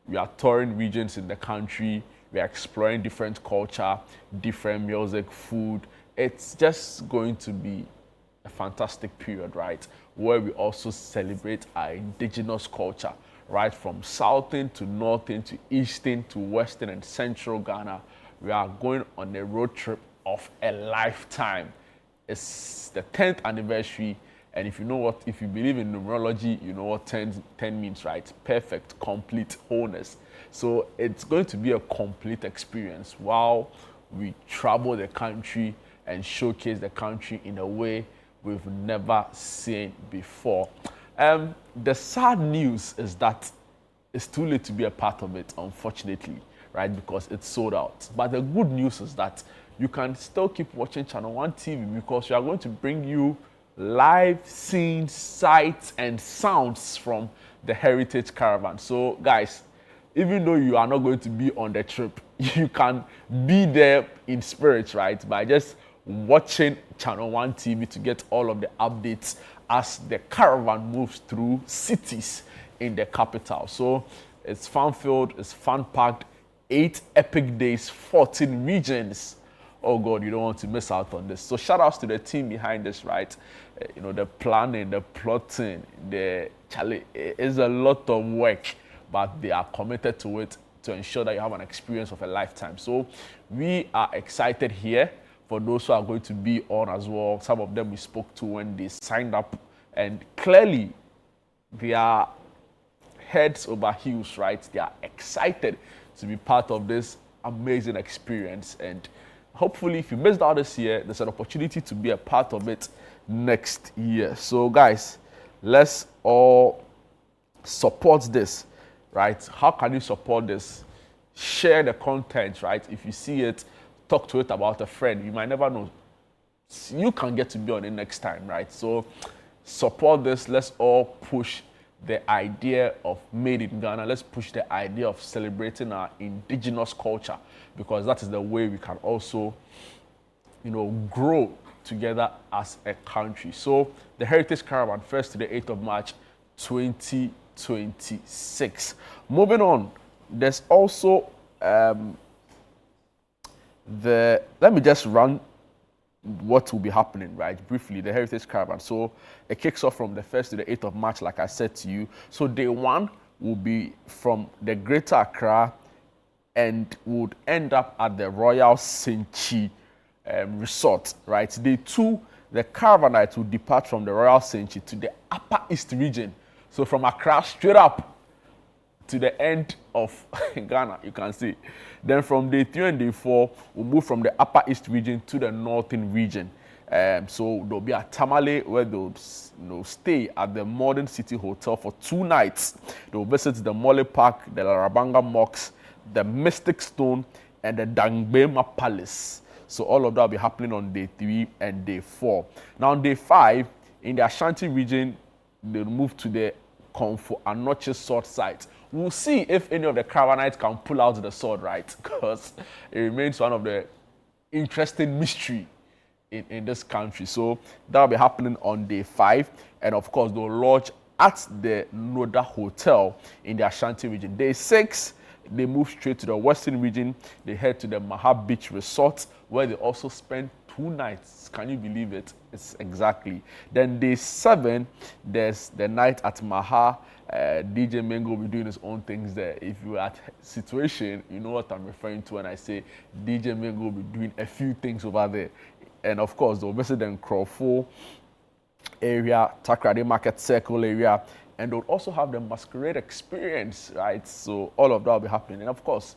We are touring regions in the country. We are exploring different culture, different music, food. It's just going to be a fantastic period, right? Where we also celebrate our indigenous culture, right? From southern to northern to eastern to western and central Ghana. We are going on a road trip of a lifetime. It's the 10th anniversary, And if you believe in numerology, you know what 10 means, right? Perfect, complete, wholeness. So it's going to be a complete experience while we travel the country and showcase the country in a way we've never seen before. The sad news is that it's too late to be a part of it, unfortunately, right? Because it's sold out. But the good news is that you can still keep watching Channel One TV because we are going to bring you live scenes, sights, and sounds from the Heritage Caravan. So, guys, even though you are not going to be on the trip, you can be there in spirit, right? By just watching Channel One TV to get all of the updates as the caravan moves through cities in the capital. So it's fun-filled, it's fun-packed, 8 epic days, 14 regions. Oh God, you don't want to miss out on this. So shout outs to the team behind this, right? The planning, the plotting, it's a lot of work, but they are committed to it to ensure that you have an experience of a lifetime. So we are excited here for those who are going to be on as well. Some of them we spoke to when they signed up, and clearly they are heads over heels, right? They are excited to be part of this amazing experience. And hopefully, if you missed out this year, there's an opportunity to be a part of it next year. So guys, let's all support this, right? How can you support this? Share the content, right? If you see it, talk to it about a friend. You might never know. You can get to be on it next time, right? So support this. Let's all push the idea of made in Ghana. Let's push the idea of celebrating our indigenous culture, because that is the way we can also, grow together as a country. So the Heritage Caravan, 1st to the 8th of March, 2026. Moving on, there's also let me just run what will be happening, right? Briefly, the Heritage Caravan. So it kicks off from the 1st to the 8th of March, like I said to you. So day 1 will be from the Greater Accra and would end up at the Royal Senchi Resort, right? Day 2, the caravanites will depart from the Royal Senchi to the Upper East region. So from Accra straight up to the end of Ghana, you can see. Then from day 3 and day 4, we'll move from the Upper East region to the Northern region. So there'll be a Tamale where they'll stay at the Modern City Hotel for 2 nights. They'll visit the Mole Park, the Larabanga Mosque, the Mystic Stone, and the Dangbema Palace. So all of that will be happening on day 3 and day 4. Now on day 5, in the Ashanti region, they'll move to the Komfo Anoche sword site. We'll see if any of the caravanites can pull out the sword, right? Because it remains one of the interesting mystery in this country. So that'll be happening on day 5. And of course, they'll lodge at the Noda Hotel in the Ashanti region. Day 6, they move straight to the Western region. They head to the Maha Beach Resort, where they also spend 2 nights. Can you believe it? It's exactly. Then day 7, there's the night at Maha. DJ Mengo will be doing his own things there. If you're at Situation, you know what I'm referring to when I say DJ Mengo will be doing a few things over there. And of course, they'll visit the Crawford area, Takrady Market Circle area, and they'll also have the masquerade experience, right? So all of that will be happening. And of course,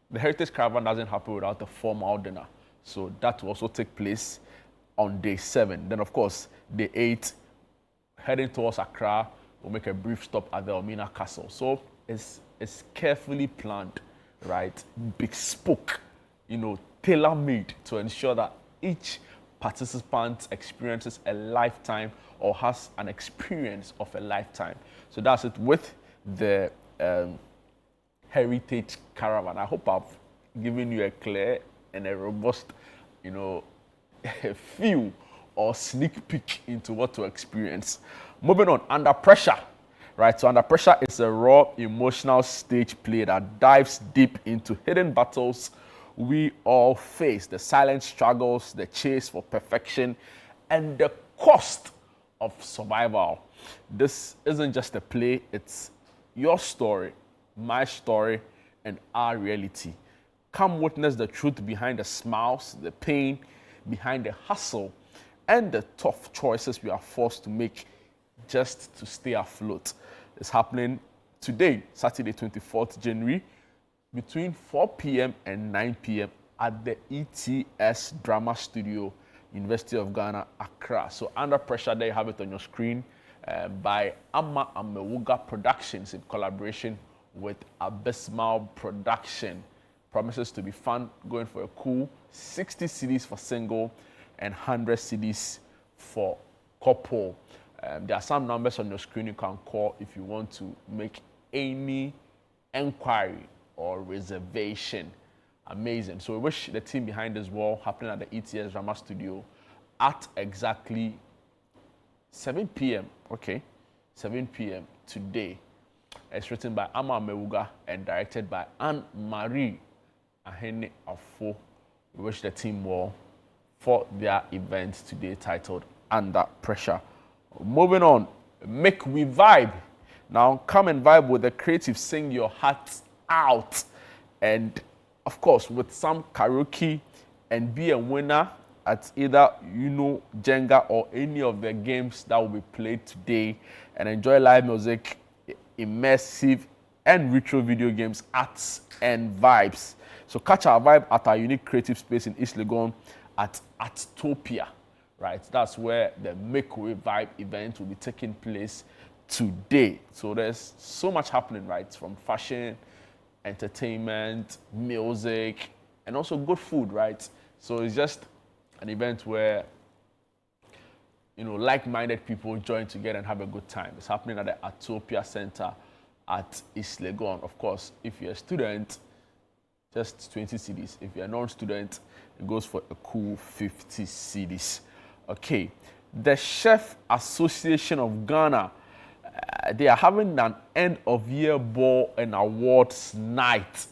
the Heritage Caravan doesn't happen without a formal dinner. So that will also take place on day 7. Then of course, day 8, heading towards Accra, we'll make a brief stop at the Omina Castle. So it's carefully planned, right? Bespoke, tailor-made to ensure that each participant experiences a lifetime or has an experience of a lifetime. So that's it with the Heritage Caravan. I hope I've given you a clear and a robust, a feel or sneak peek into what to experience. Moving on, Under Pressure, right? So Under Pressure is a raw, emotional stage play that dives deep into hidden battles we all face, the silent struggles, the chase for perfection, and the cost of survival. This isn't just a play, it's your story, my story, and our reality. Come witness the truth behind the smiles, the pain, behind the hustle, and the tough choices we are forced to make just to stay afloat. It's happening today, Saturday, 24th January, between 4 p.m. and 9 p.m. at the ETS Drama Studio, University of Ghana, Accra. So Under Pressure, there you have it on your screen, by Ama Amewuga Productions in collaboration with Abysmal Production. Promises to be fun, going for a cool 60 CDs for single and 100 CDs for couple. There are some numbers on your screen you can call if you want to make any inquiry or reservation. Amazing. So we wish the team behind this wall happening at the ETS Drama Studio at exactly 7 p.m. Okay, 7 p.m. today. It's written by Ama Amewuga and directed by Anne-Marie Ahene Afo. We wish the team well for their event today titled Under Pressure. Moving on, make we vibe. Now come and vibe with the creative, sing your heart out. And of course, with some karaoke and be a winner at either Jenga or any of the games that will be played today, and enjoy live music, immersive and retro video games, arts and vibes. So catch our vibe at our unique creative space in East Legon at Artopia, right? That's where the Make Way Vibe event will be taking place today. So there's so much happening, right? From fashion, entertainment, music, and also good food, right? So it's just an event where, like-minded people join together and have a good time. It's happening at the Artopia Center at East Legon. Of course, if you're a student, just 20 CDs. If you're a non-student, it goes for a cool 50 CDs. Okay, the Chef Association of Ghana, they are having an end-of-year ball and awards night.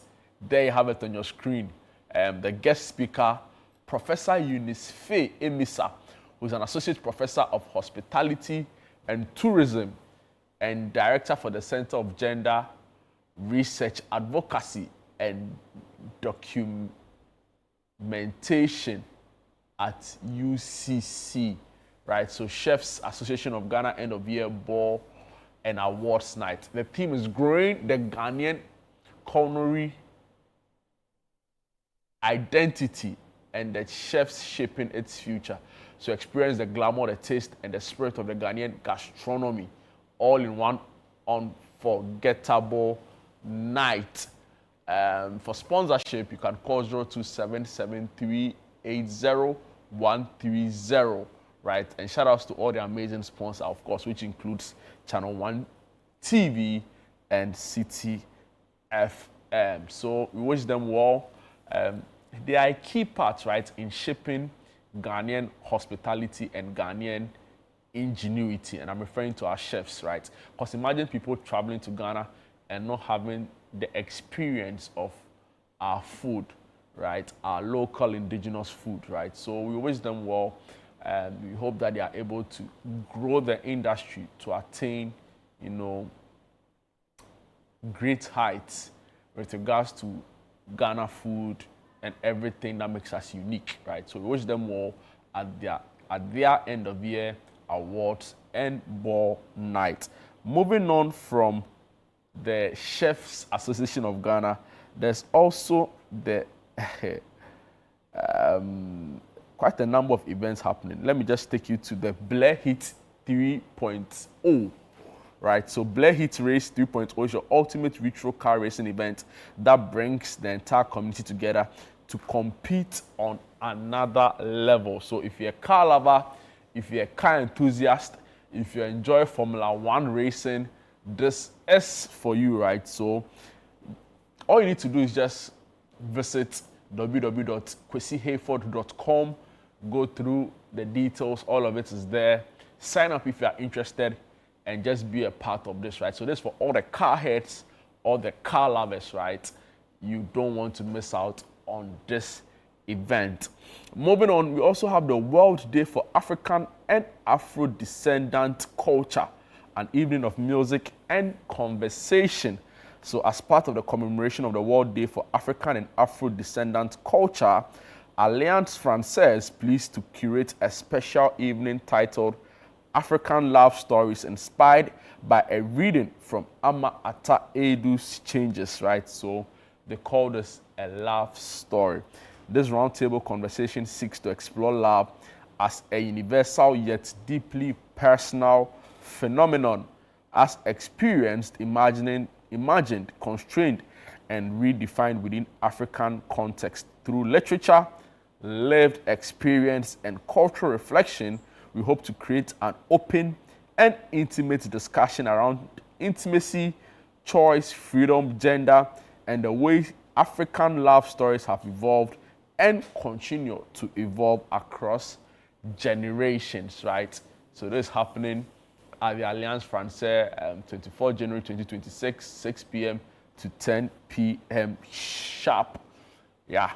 There you have it on your screen. The guest speaker, Professor Eunice Faye Emisa, who's an associate professor of hospitality and tourism and director for the Center of Gender Research Advocacy and Documentation at UCC, right? So Chefs Association of Ghana end of year ball and awards night. The theme is growing the Ghanaian culinary identity and the chefs shaping its future. So experience the glamour, the taste, and the spirit of the Ghanaian gastronomy all in one unforgettable night. For sponsorship, you can call 0277380 right? And shout outs to all the amazing sponsors, of course, which includes Channel 1 TV and City FM. So we wish them well. They are a key part, right, in shaping Ghanaian hospitality and Ghanaian ingenuity. And I'm referring to our chefs, right? Because imagine people traveling to Ghana and not having the experience of our food, right? Our local indigenous food, right? So we wish them well, and we hope that they are able to grow the industry to attain, great heights with regards to Ghana food and everything that makes us unique, right? So we wish them well at their end of year awards and ball night. Moving on from the Chefs Association of Ghana, there's also the quite a number of events happening. Let me just take you to the Blair Heat 3.0, right? So Blair Heat Race 3.0 is your ultimate retro car racing event that brings the entire community together to compete on another level. So if you're a car lover, if you're a car enthusiast, if you enjoy Formula One racing, this is for you, right? So all you need to do is just visit www.kwesihayford.com, go through the details, all of it is there. Sign up if you are interested and just be a part of this, right? So this is for all the car heads, all the car lovers, right? You don't want to miss out on this event. Moving on, we also have the World Day for African and Afro-Descendant Culture, an evening of music and conversation. So as part of the commemoration of the World Day for African and Afro-Descendant Culture, Alliance Francaise pleased to curate a special evening titled African Love Stories, inspired by a reading from Ama Ata Edu's Changes, right? So they call this a love story. This roundtable conversation seeks to explore love as a universal yet deeply personal phenomenon, as experienced, imagined, constrained, and redefined within African context. Through literature, lived experience, and cultural reflection, we hope to create an open and intimate discussion around intimacy, choice, freedom, gender, and the way African love stories have evolved and continue to evolve across generations, right? So this is happening at the Alliance Francaise, 24 January 2026, 6 p.m. to 10 p.m. sharp. Yeah.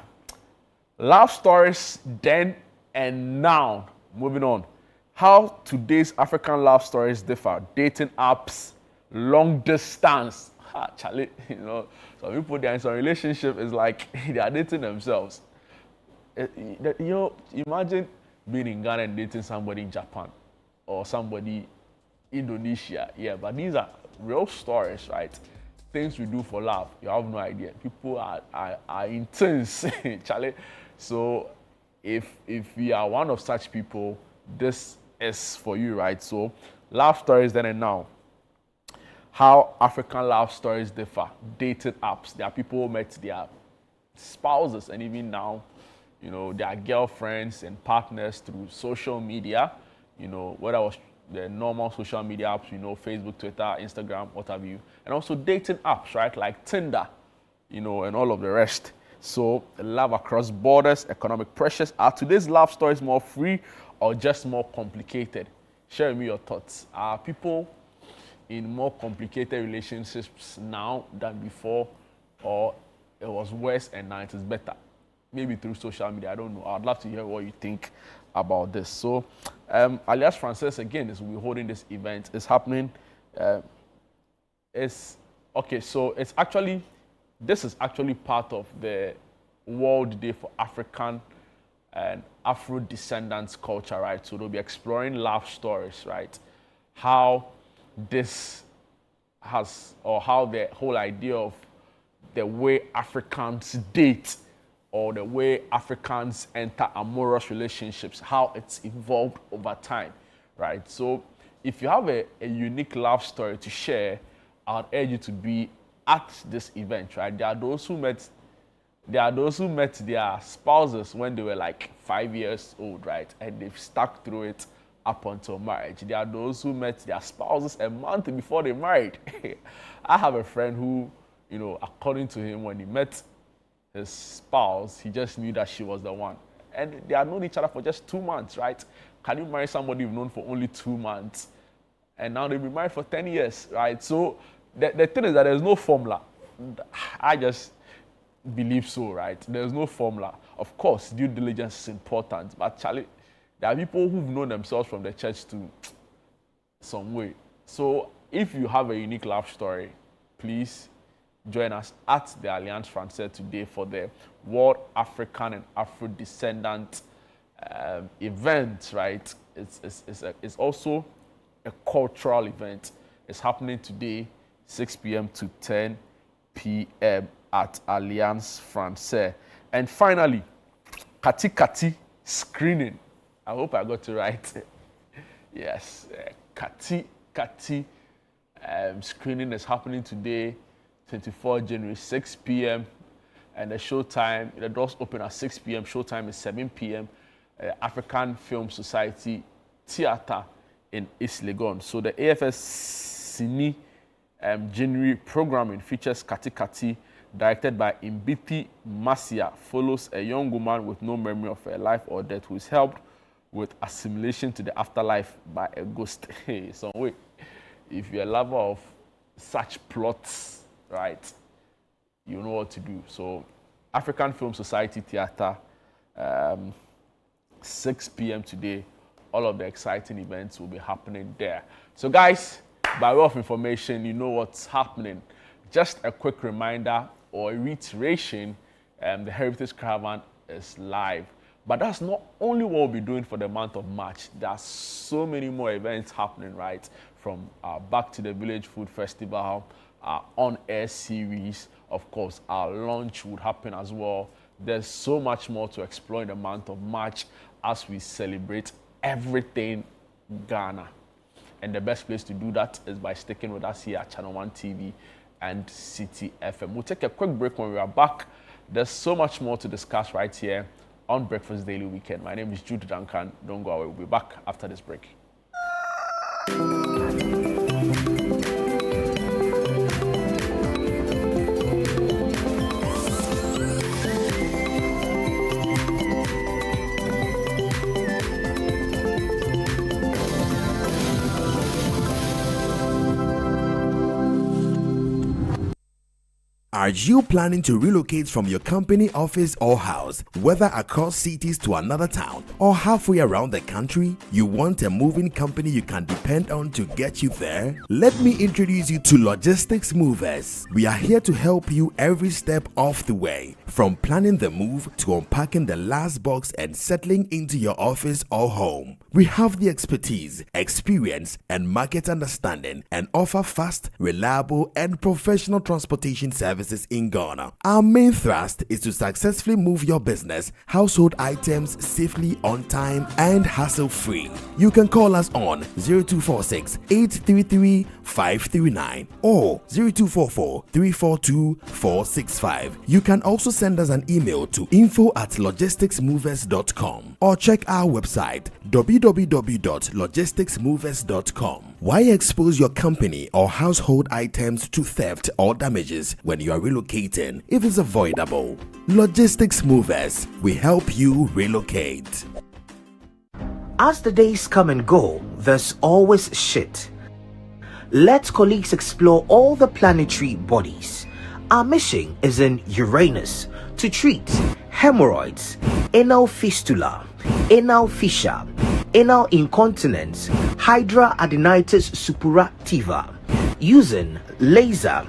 Love stories then and now. Moving on. How today's African love stories differ. Dating apps, long distance. Charlie, you know, some people they are in some relationship is like they are dating themselves. You know, imagine being in Ghana and dating somebody in Japan or somebody Indonesia. Yeah, but these are real stories, right? Things we do for love. You have no idea. People are intense, Charlie. So if we are one of such people, this is for you, right? So love stories then and now. How African love stories differ. Dating apps. There are people who met their spouses and even now, you know, their girlfriends and partners through social media. You know, whether it was the normal social media apps, you know, Facebook, Twitter, Instagram, what have you. And also dating apps, right? Like Tinder, you know, and all of the rest. So love across borders, economic pressures. Are today's love stories more free or just more complicated? Share with me your thoughts. Are people in more complicated relationships now than before, or it was worse and now it is better? Maybe through social media, I don't know. I'd love to hear what you think about this. So Alliance Francaise, again, is we're holding this event. It's happening. This is actually part of the World Day for African and Afro-descendants culture, right? So they'll be exploring love stories, right? How this has, or how the whole idea of the way Africans date or the way Africans enter amorous relationships, how it's evolved over time, right? So if you have a unique love story to share, I'd urge you to be at this event, right? There are those who met their spouses when they were like 5 years old, right? And they've stuck through it up until marriage. There are those who met their spouses a month before they married. I have a friend who, you know, according to him, when he met his spouse, he just knew that she was the one. And they had known each other for just 2 months, right? Can you marry somebody you've known for only 2 months? And now they've been married for 10 years, right? So the thing is that there's no formula. I just believe so, right? There's no formula. Of course, due diligence is important, but Charlie, there are people who've known themselves from the church to some way. So if you have a unique love story, please join us at the Alliance Francaise today for the World African and Afro-Descendant event, right? It's also a cultural event. It's happening today, 6 p.m. to 10 p.m. at Alliance Francaise. And finally, Kati Kati screening. I hope I got it right. Yes, Kati Kati screening is happening today, 24 January, 6 p.m. And the showtime, the doors open at 6 p.m. Showtime is 7 p.m. African Film Society Theatre in East Legon. So the AFS Cine January programming features Kati Kati, directed by Mbiti Masia, follows a young woman with no memory of her life or death who is helped with assimilation to the afterlife by a ghost. Hey, so wait, if you're a lover of such plots, right, you know what to do. So African Film Society Theatre, 6 p.m. today. All of the exciting events will be happening there. So guys, by way of information, you know what's happening. Just a quick reminder or a reiteration, the Heritage Caravan is live. But that's not only what we'll be doing for the month of March. There are so many more events happening, right? From our Back to the Village Food Festival, our on-air series, of course, our launch would happen as well. There's so much more to explore in the month of March as we celebrate everything Ghana. And the best place to do that is by sticking with us here at Channel One TV and City FM. We'll take a quick break. When we are back, there's so much more to discuss right here on Breakfast Daily Weekend. My name is Jude Duncan. Don't go away. We'll be back after this break. Are you planning to relocate from your company office or house, whether across cities to another town or halfway around the country? You want a moving company you can depend on to get you there? Let me introduce you to Logistics Movers. We are here to help you every step of the way, from planning the move to unpacking the last box and settling into your office or home. We have the expertise, experience, and market understanding and offer fast, reliable, and professional transportation services in Ghana. Our main thrust is to successfully move your business, household items safely, on time, and hassle-free. You can call us on 0246 833 539 or 0244 342 465. You can also send us an email to info@logisticsmovers.com or check our website www.logisticsmovers.com. Why expose your company or household items to theft or damages when you are relocating if it's avoidable? Logistics Movers, we help you relocate. As the days come and go, there's always shit. Let colleagues explore all the planetary bodies. Our mission is in Uranus to treat hemorrhoids, anal fistula, anal fissure, anal incontinence, hydradenitis suppurativa, using laser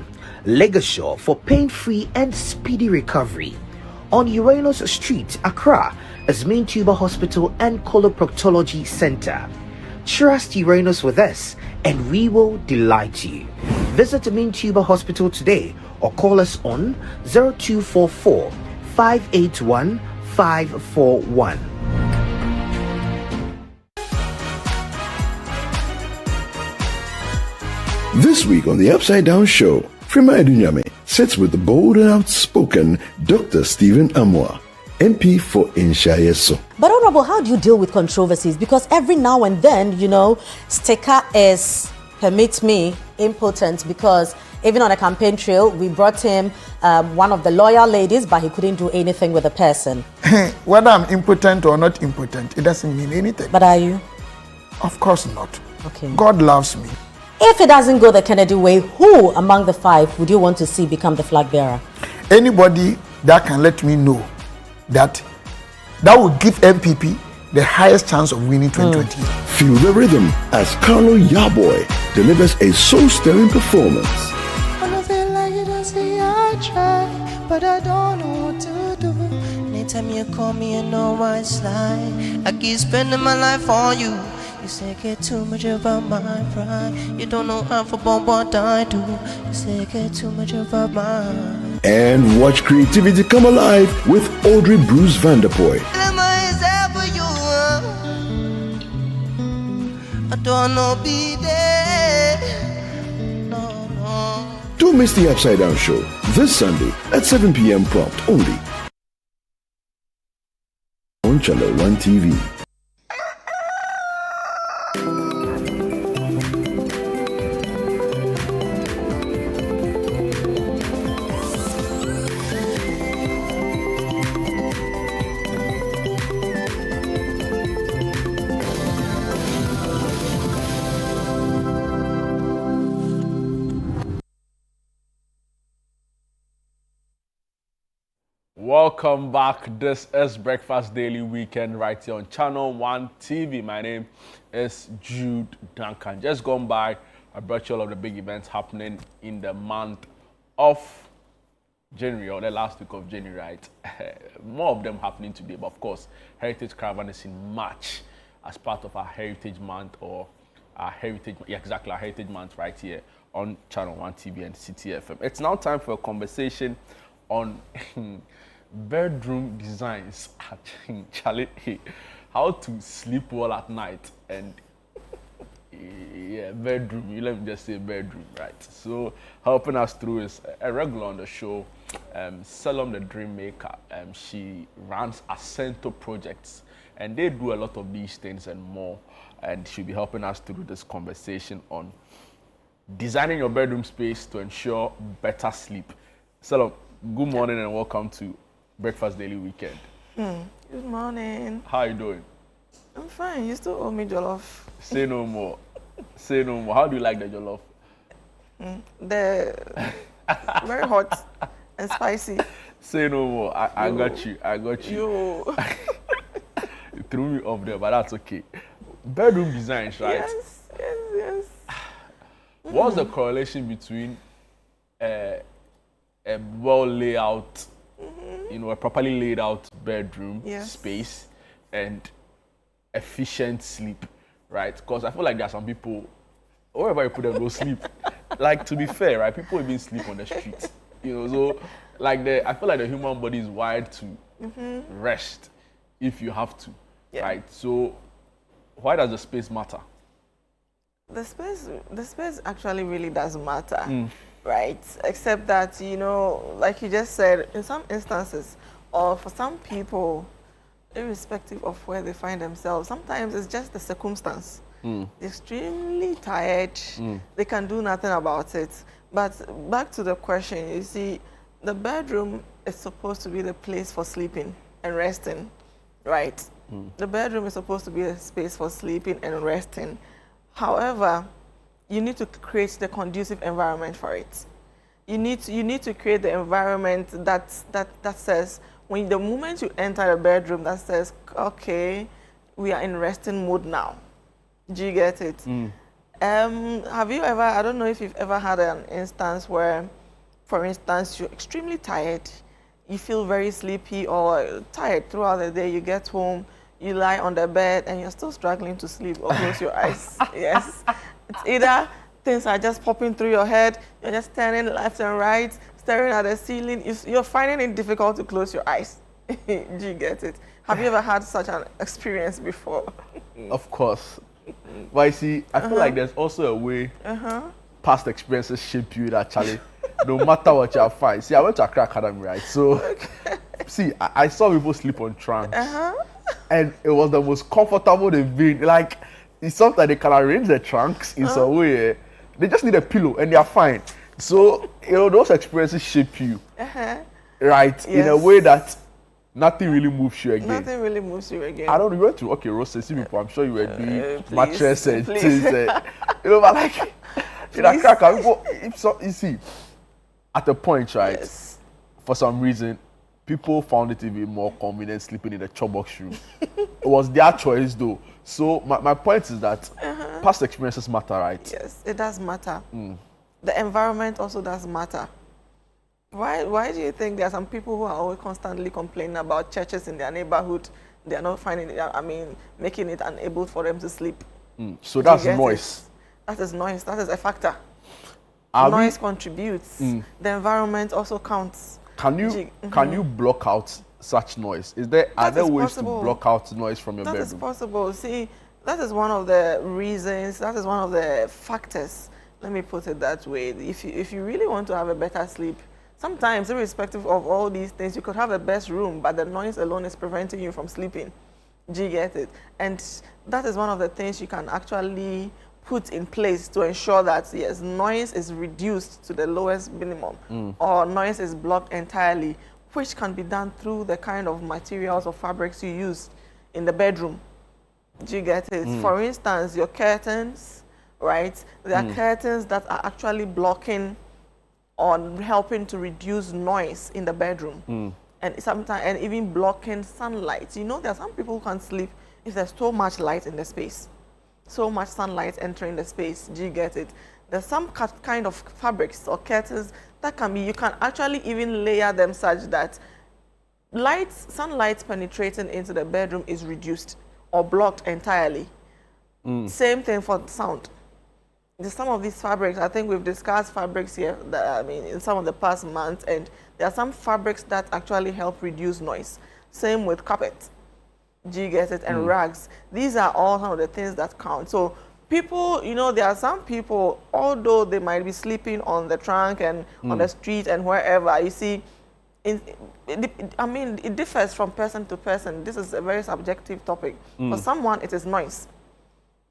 ligature for pain-free and speedy recovery. On Uranus Street, Accra, is Main Tuber Hospital and Coloproctology Center. Trust Uranus with us and we will delight you. Visit Main Tuber Hospital today or call us on 0244 581 541. This week on the Upside Down Show, Frima Edunyame sits with the bold and outspoken Dr. Stephen Amoah, MP for Inshayeso. But Honorable, how do you deal with controversies? Because every now and then, Sticker is, permit me, impotent, because even on a campaign trail, we brought him one of the loyal ladies, but he couldn't do anything with the person. Whether I'm impotent or not impotent, it doesn't mean anything. But are you? Of course not. Okay. God loves me. If it doesn't go the Kennedy way, who among the five would you want to see become the flag bearer? Anybody that can let me know that will give MPP the highest chance of winning 2020. Feel the rhythm as Carlo Yaboy delivers a soul-stirring performance. I don't feel like it, I say I try, but I don't know what to do. Anytime you call me, I know I slide. I keep spending my life on you. You say get too much about my pride. You don't know half about what I do. You say get too much about mine. And watch creativity come alive with Audrey Bruce Vanderpoy. I don't know be there. No, no. Don't miss the Upside Down Show this Sunday at 7 p.m. prompt only on Channel One TV. Welcome back. This is Breakfast Daily Weekend right here on Channel One TV. My name is Jude Duncan. Just gone by, I brought you all of the big events happening in the month of January or the last week of January, right? More of them happening today, but of course, Heritage Caravan is in March as part of our Heritage Month or our Heritage, yeah, exactly, our Heritage Month right here on Channel 1 TV and City FM. It's now time for a conversation on bedroom designs. Charlie, how to sleep well at night and yeah, bedroom. You let me just say bedroom, right? So helping us through is a regular on the show, Salom the Dream Maker. She runs Ascento projects, and they do a lot of these things and more. And she'll be helping us through this conversation on designing your bedroom space to ensure better sleep. Salom, good morning and welcome to Breakfast Daily Weekend. Good morning. How are you doing? I'm fine. You still owe me jollof. Say no more. Say no more. How do you like the jollof? They're very hot and spicy. Say no more. I got you. I got you. You threw me off there, but that's okay. Bedroom designs, right? Yes. What's the correlation between a well laid out, a properly laid out bedroom space and efficient sleep, right? Because I feel like there are some people, wherever you put them, go sleep. Like, to be fair, right? People even sleep on the street, So, like, I feel like the human body is wired to rest if you have to, right? So, why does the space matter? The space actually really does matter, right? Except that, like you just said, in some instances, or for some people, irrespective of where they find themselves, sometimes it's just the circumstance. They're extremely tired. They can do nothing about it. But back to the question, you see, the bedroom is supposed to be the place for sleeping and resting, right? The bedroom is supposed to be a space for sleeping and resting. However, you need to create the conducive environment for it. You need to create the environment that says, when the moment you enter the bedroom, that says, okay, we are in resting mode now. Do you get it? Have you ever, I don't know if you've ever had an instance where, for instance, you're extremely tired, you feel very sleepy or tired throughout the day, you get home, you lie on the bed and you're still struggling to sleep or close your eyes. Yes. It's either things are just popping through your head, you're just turning left and right, staring at the ceiling, you're finding it difficult to close your eyes. Do you get it? Have you ever had such an experience before? Of course. But you see, I feel like there's also a way past experiences shape you that, Charlie, no matter what you find. See, I went to Accra Academy, right? So, see, I saw people sleep on trunks. And it was the most comfortable they've been. Like, it's sometimes they can arrange the trunks in some way. They just need a pillow and they are fine. So, those experiences shape you, right? In a way that nothing really moves you again. Nothing really moves you again. I don't know, you went to, Rose, see people, I'm sure you were doing mattress and things. But like, in a crack, you see, at a point, right, for some reason, people found it even more convenient sleeping in the chopbox room. It was their choice, though. So my point is that past experiences matter, right? Yes, it does matter. The environment also does matter. Why do you think there are some people who are always constantly complaining about churches in their neighborhood? They are not finding it, making it unable for them to sleep. So that's noise. That is noise. That is a factor. Noise contributes. The environment also counts. Can you block out such noise? Are there ways to block out noise from your bedroom? That is possible. See, that is one of the reasons, that is one of the factors, let me put it that way. If you really want to have a better sleep, sometimes, irrespective of all these things, you could have the best room, but the noise alone is preventing you from sleeping. Do you get it? And that is one of the things you can actually put in place to ensure that, yes, noise is reduced to the lowest minimum, or noise is blocked entirely, which can be done through the kind of materials or fabrics you use in the bedroom. Do you get it? For instance, your curtains, right? There are curtains that are actually blocking or helping to reduce noise in the bedroom. And sometimes, and even blocking sunlight. There are some people who can't sleep if there's so much light in the space. So much sunlight entering the space. Do you get it? There's some kind of fabrics or curtains That can be, you can actually even layer them such that sunlight penetrating into the bedroom is reduced or blocked entirely. Same thing for sound. Some of these fabrics, I think we've discussed fabrics here, in some of the past months, and there are some fabrics that actually help reduce noise. Same with carpet, do you get it, and rugs. These are all some of the things that count. So people, there are some people, although they might be sleeping on the trunk and on the street and wherever, you see, it differs from person to person. This is a very subjective topic. For someone, it is noise.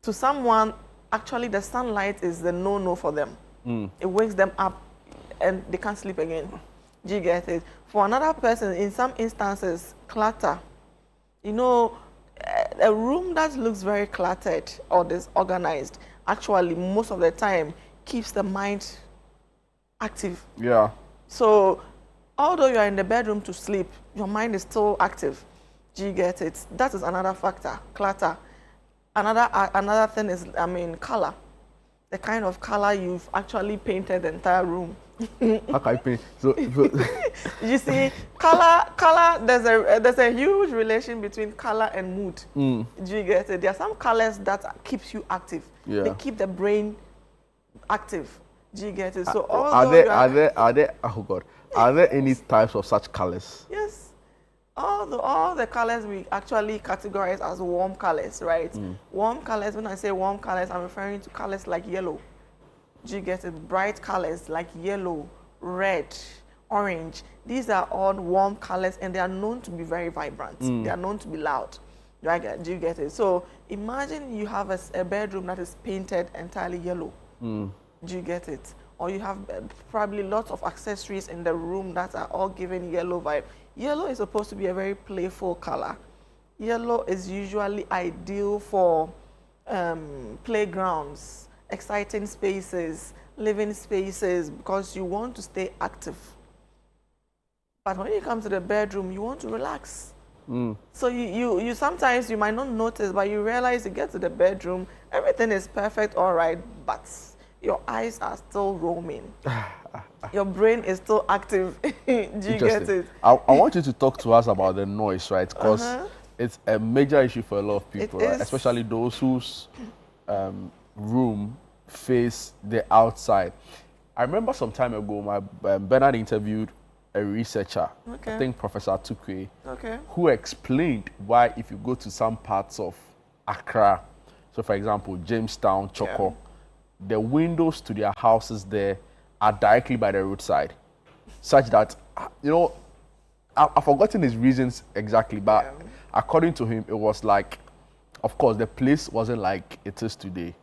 To someone, actually, the sunlight is the no-no for them. It wakes them up and they can't sleep again. Do you get it? For another person, in some instances, clutter. A room that looks very cluttered or disorganized, actually, most of the time, keeps the mind active. Yeah. So, although you are in the bedroom to sleep, your mind is still active. Do you get it? That is another factor, clutter. Another thing is, color. The kind of color you've actually painted the entire room. How can I paint? So you see, color. There's a huge relation between color and mood. Do you get it? There are some colors that keeps you active. Yeah. They keep the brain active. Do you get it? So are there any types of such colors? Yes. All the colors we actually categorize as warm colors, right? Warm colors, when I say warm colors, I'm referring to colors like yellow. Do you get it? Bright colors like yellow, red, orange. These are all warm colors and they are known to be very vibrant. They are known to be loud. Do you get it? So imagine you have a bedroom that is painted entirely yellow. Do you get it? Or you have probably lots of accessories in the room that are all given yellow vibe. Yellow is supposed to be a very playful color. Yellow is usually ideal for playgrounds, exciting spaces, living spaces, because you want to stay active. But when you come to the bedroom, you want to relax. So you sometimes you might not notice, but you realize you get to the bedroom, everything is perfect, all right, but your eyes are still roaming. Your brain is still active. Do you get it? I want you to talk to us about the noise, right? Because it's a major issue for a lot of people, right? Especially those whose room face the outside. I remember some time ago, Bernard interviewed a researcher, I think Professor Tukwe, who explained why if you go to some parts of Accra, so for example, Jamestown, Choko, the windows to their houses there are directly by the roadside, such that, I've forgotten his reasons exactly, but according to him, it was like, of course, the place wasn't like it is today.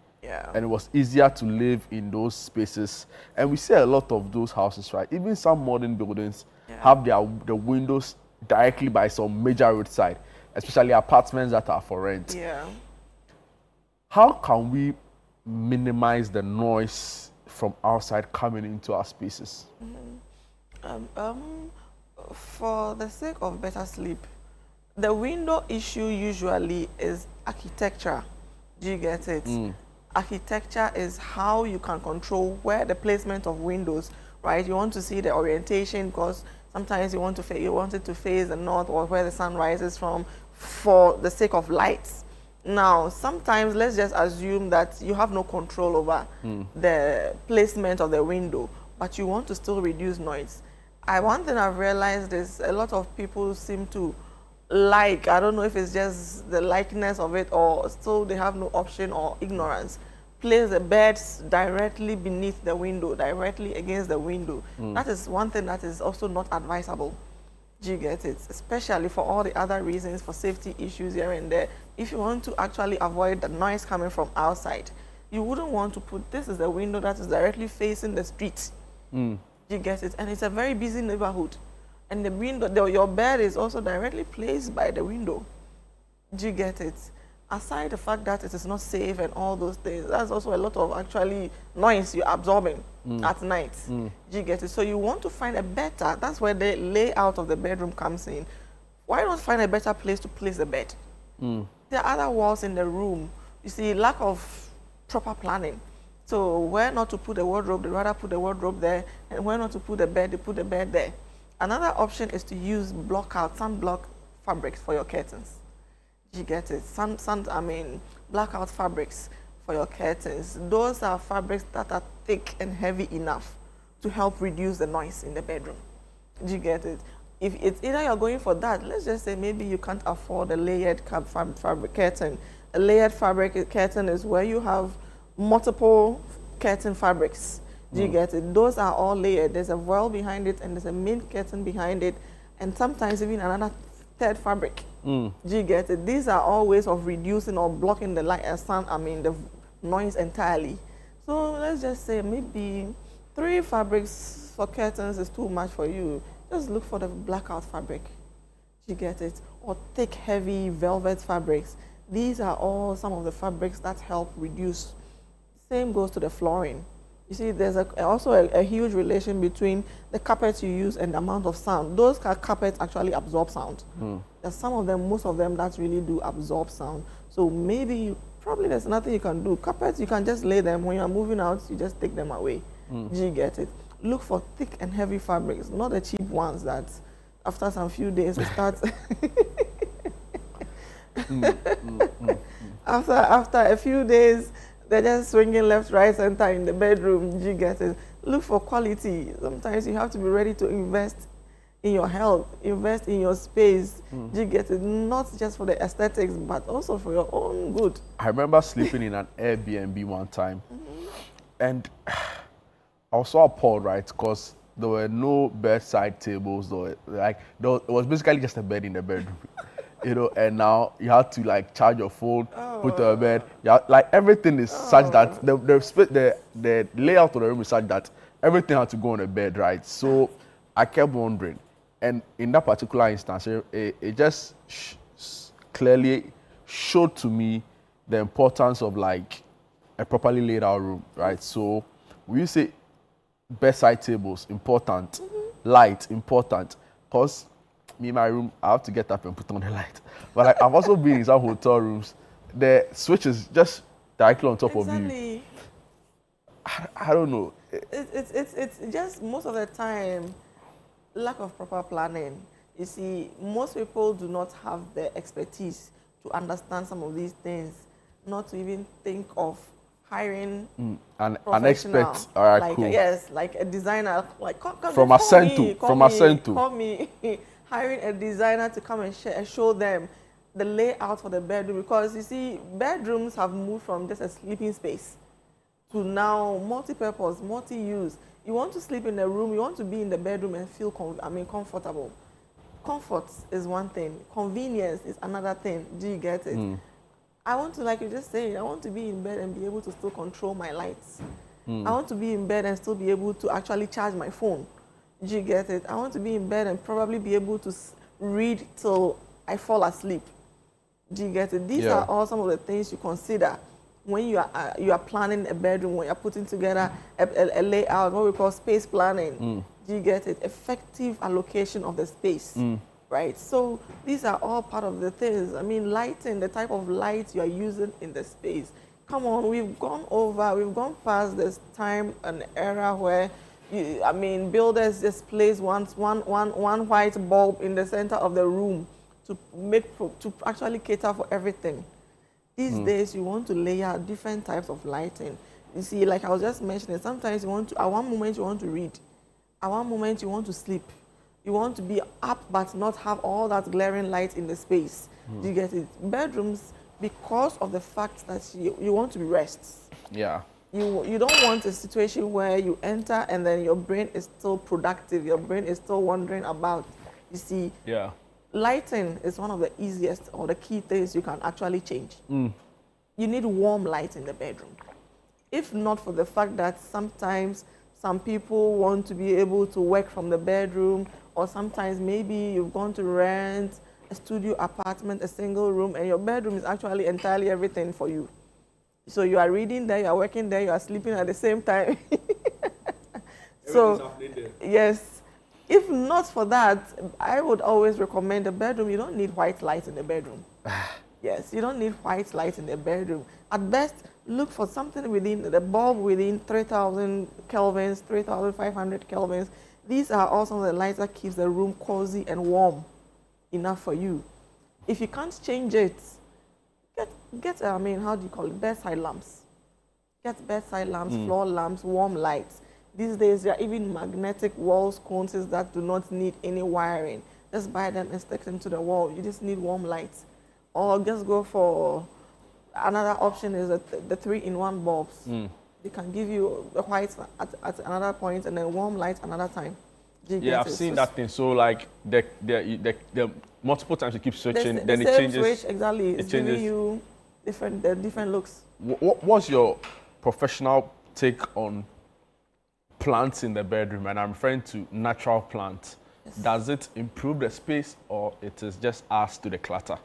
And it was easier to live in those spaces. And we see a lot of those houses, right? Even some modern buildings have the windows directly by some major roadside, especially apartments that are for rent. How can we minimize the noise from outside coming into our spaces? For the sake of better sleep, the window issue usually is architecture. Do you get it? Architecture is how you can control where the placement of windows, right? You want to see the orientation because sometimes you want it to face the north or where the sun rises from for the sake of lights. Now, sometimes let's just assume that you have no control over the placement of the window, but you want to still reduce noise. One thing I've realized is a lot of people seem to I don't know if it's just the likeness of it or still they have no option or ignorance, place the beds directly beneath the window, directly against the window. That is one thing that is also not advisable. Do you get it? Especially for all the other reasons, for safety issues here and there. If you want to actually avoid the noise coming from outside, you wouldn't want to put, this is the window that is directly facing the street. Do you get it? And it's a very busy neighborhood. And the window, your bed is also directly placed by the window. Do you get it? Aside the fact that it is not safe and all those things, there's also a lot of actually noise you're absorbing at night. Do you get it? So you want to find a better, that's where the layout of the bedroom comes in. Why not find a better place to place the bed? There are other walls in the room. You see, lack of proper planning. So where not to put the wardrobe, they rather put the wardrobe there, and where not to put the bed, they put the bed there. Another option is to use sunblock fabrics for your curtains. You get it? Blackout fabrics for your curtains. Those are fabrics that are thick and heavy enough to help reduce the noise in the bedroom. Do you get it? If it's either you're going for that, let's just say maybe you can't afford a layered fabric curtain. A layered fabric curtain is where you have multiple curtain fabrics. Do you get it? Those are all layered. There's a voile behind it, and there's a main curtain behind it, and sometimes even another third fabric. Do you get it? These are all ways of reducing or blocking the light and sound, the noise entirely. So let's just say maybe 3 fabrics for curtains is too much for you. Just look for the blackout fabric. Do you get it? Or thick, heavy velvet fabrics. These are all some of the fabrics that help reduce. Same goes to the flooring. You see, there's also a huge relation between the carpets you use and the amount of sound. Those carpets actually absorb sound. There's some of them, most of them, that really do absorb sound. So maybe, probably there's nothing you can do. Carpets, you can just lay them. When you're moving out, you just take them away. Do you get it? Look for thick and heavy fabrics, not the cheap ones that after some few days we start... After a few days, they're just swinging left, right, center in the bedroom. Do you get it? Look for quality. Sometimes you have to be ready to invest in your health, invest in your space. Do you get it? Not just for the aesthetics, but also for your own good. I remember sleeping in an Airbnb one time, and I was so appalled, right? Because there were no bedside tables. It was basically just a bed in the bedroom. And now you have to charge your phone, put a bed. Everything is such that the layout of the room is such that everything had to go on a bed, right? So I kept wondering, and in that particular instance, it just clearly showed to me the importance of a properly laid out room, right? So when you say bedside tables important, light important, because me in my room, I have to get up and put on the light. But I've also been in some hotel rooms. The switch is just directly on top of you. I don't know. It's just most of the time lack of proper planning. You see, most people do not have the expertise to understand some of these things, not to even think of hiring an expert. All right, cool. Yes, like a designer, from Ascento. Call me. Hiring a designer to come and show them the layout for the bedroom, because you see, bedrooms have moved from just a sleeping space to now multi-purpose, multi-use. You want to sleep in a room, you want to be in the bedroom and feel comfortable. Comfort is one thing, convenience is another thing. Do you get it? I want to, like you just said, I want to be in bed and be able to still control my lights. I want to be in bed and still be able to actually charge my phone. Do you get it? I want to be in bed and probably be able to read till I fall asleep. Do you get it? These are all some of the things you consider when you are planning a bedroom, when you're putting together a layout, what we call space planning. Do you get it? Effective allocation of the space, right? So these are all part of the things. Lighting, the type of light you are using in the space. Come on, we've gone past this time and era where builders just place one white bulb in the center of the room to actually cater for everything. These days, you want to layer different types of lighting. You see, like I was just mentioning, sometimes you want to, at one moment you want to read, at one moment you want to sleep. You want to be up but not have all that glaring light in the space. Do you get it? Bedrooms, because of the fact that you want to rest. Yeah. You don't want a situation where you enter and then your brain is still productive, your brain is still wandering about. You see, lighting is one of the easiest or the key things you can actually change. You need warm light in the bedroom. If not for the fact that sometimes some people want to be able to work from the bedroom, or sometimes maybe you've gone to rent a studio apartment, a single room, and your bedroom is actually entirely everything for you. So you are reading there, you are working there, you are sleeping at the same time. So, yes, if not for that, I would always recommend a bedroom. You don't need white light in the bedroom. Yes, you don't need white light in the bedroom. At best, look for something within the bulb within 3,000 kelvins, 3,500 kelvins. These are also the lights that keeps the room cozy and warm enough for you. If you can't change it, get I mean, how do you call it? Bedside lamps. Get bedside lamps, floor lamps, warm lights. These days, there are even magnetic wall sconces that do not need any wiring. Just buy them and stick them to the wall. You just need warm lights. Or just go for another option is the 3-in-1 bulbs. They can give you the whites at another point and then warm lights another time. Yeah, I've seen that thing. So like the multiple times you keep switching, then it changes. Switch, exactly. It's giving you different looks. What's your professional take on plants in the bedroom? And I'm referring to natural plants. Yes. Does it improve the space or it is just adds to the clutter?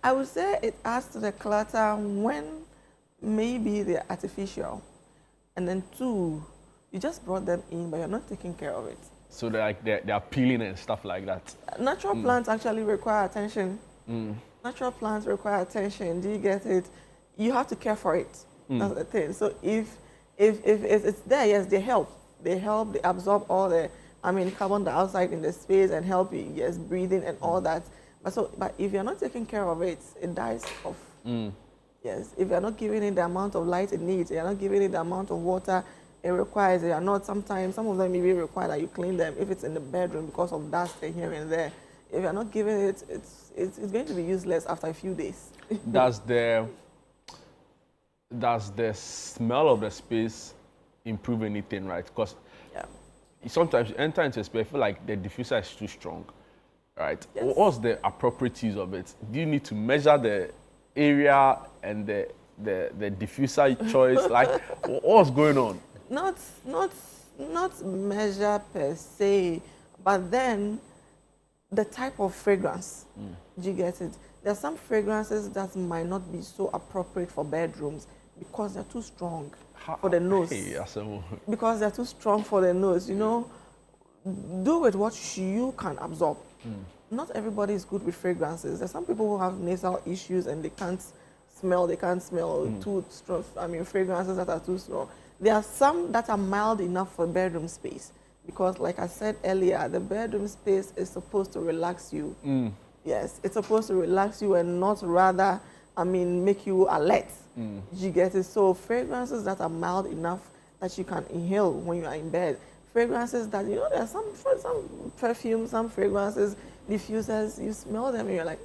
I would say it adds to the clutter when maybe they're artificial. And then 2, you just brought them in, but you're not taking care of it. So they're peeling and stuff like that. Natural plants actually require attention. Natural plants require attention. Do you get it? You have to care for it. That's the thing. So if it's there, yes, they help. They help. They absorb all the carbon dioxide in the space and help you, yes, breathing and all that. But if you're not taking care of it, it dies off. Yes, if you're not giving it the amount of light it needs, you're not giving it the amount of water it requires, you're not, sometimes, some of them maybe require that you clean them if it's in the bedroom because of dust here and there. If you're not giving it, it's going to be useless after a few days. Does the smell of the space improve anything, right? Because sometimes you enter into a space, I feel like the diffuser is too strong, right? Yes. What's the appropriate use of it? Do you need to measure the area and the diffuser choice? Like, what's going on? Not measure per se, but then the type of fragrance. Do you get it? There are some fragrances that might not be so appropriate for bedrooms because they're too strong for the nose. Because they're too strong for the nose, you know. Do with what you can absorb. Not everybody is good with fragrances. There's some people who have nasal issues and they can't smell too strong. Fragrances that are too strong. There are some that are mild enough for bedroom space because, like I said earlier, the bedroom space is supposed to relax you. Yes, it's supposed to relax you and not rather, make you alert. You get it? So fragrances that are mild enough that you can inhale when you are in bed. Fragrances that, you know, there are some perfumes, some fragrances, diffusers, you smell them and you're like,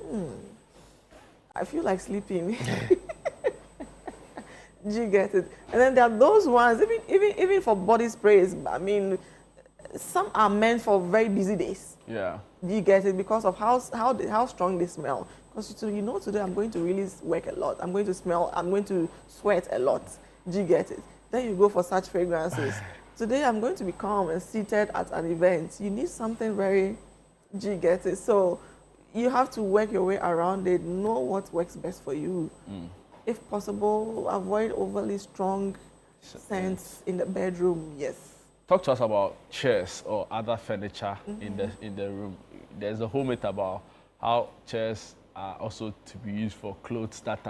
I feel like sleeping. Do you get it? And then there are those ones, even for body sprays, some are meant for very busy days. Yeah. Do you get it? Because of how strong they smell. Because today I'm going to really work a lot. I'm going to sweat a lot. Do you get it? Then you go for such fragrances. Today I'm going to be calm and seated at an event. You need something very, do you get it? So you have to work your way around it, know what works best for you. If possible, avoid overly strong scents in the bedroom, yes. Talk to us about chairs or other furniture in the room. There's a whole myth about how chairs are also to be used for clothes that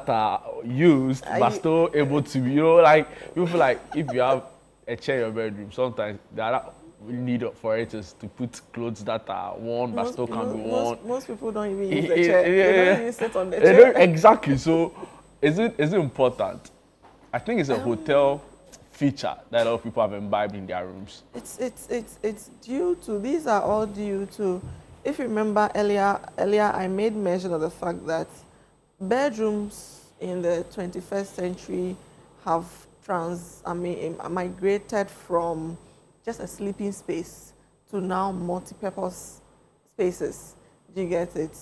are used, but still able to be, like, you feel like if you have a chair in your bedroom, sometimes the other need for it is to put clothes that are worn but still can be worn. Most people don't even use the chair. They don't even sit on the chair. Exactly. So is it important? I think it's a hotel feature that a lot of people have imbibed in their rooms. It's due to, these are all due to, if you remember earlier I made mention of the fact that bedrooms in the 21st century have migrated from just a sleeping space to now multi-purpose spaces. Do you get it?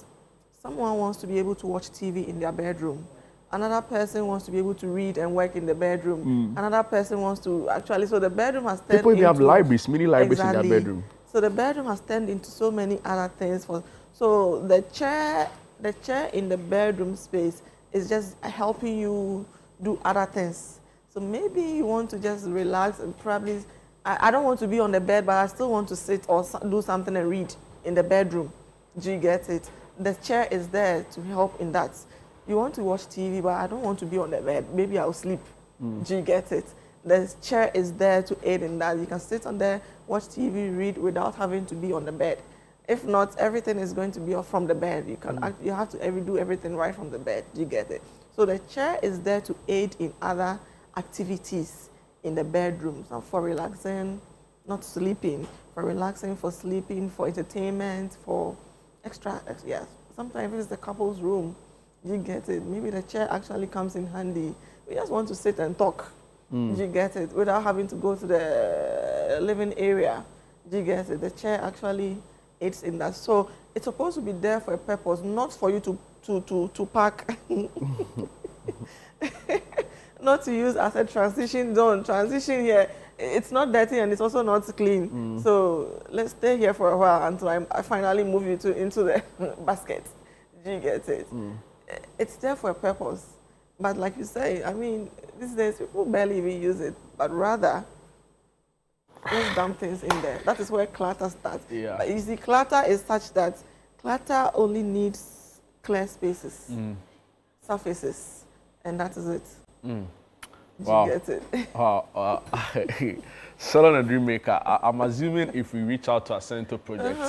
Someone wants to be able to watch TV in their bedroom. Another person wants to be able to read and work in the bedroom. Another person wants to so the bedroom has turned people even have libraries, mini libraries in their bedroom. So the bedroom has turned into so many other things. So the chair in the bedroom space is just helping you do other things. So maybe you want to just relax and probably, I don't want to be on the bed, but I still want to sit or do something and read in the bedroom. Do you get it? the chair is there to help in that. You want to watch TV, but I don't want to be on the bed. Maybe I'll sleep. Do you get it? The chair is there to aid in that. You can sit on there, watch TV, read without having to be on the bed. If not, everything is going to be off from the bed. You can you have to do everything right from the bed. Do you get it? So the chair is there to aid in other activities in the bedroom, so for relaxing, not sleeping, for relaxing, for sleeping, for entertainment, for extra, yes. Sometimes it's the couple's room. You get it? Maybe the chair actually comes in handy. We just want to sit and talk. You get it? Without having to go to the living area. You get it? The chair actually aids in that. So it's supposed to be there for a purpose, not for you to park. Not to use as a transition zone. Transition here, it's not dirty and it's also not clean. So let's stay here for a while until I finally move you into the basket. Do you get it? It's there for a purpose. But like you say, I mean, these days people barely even use it, but rather just dump things in there. That is where clutter starts. Yeah. But you see, clutter is such that clutter only needs clear spaces, surfaces, and that is it. Wow. You get it? Wow. Salon and Dreammaker, I'm assuming if we reach out to Accento Project,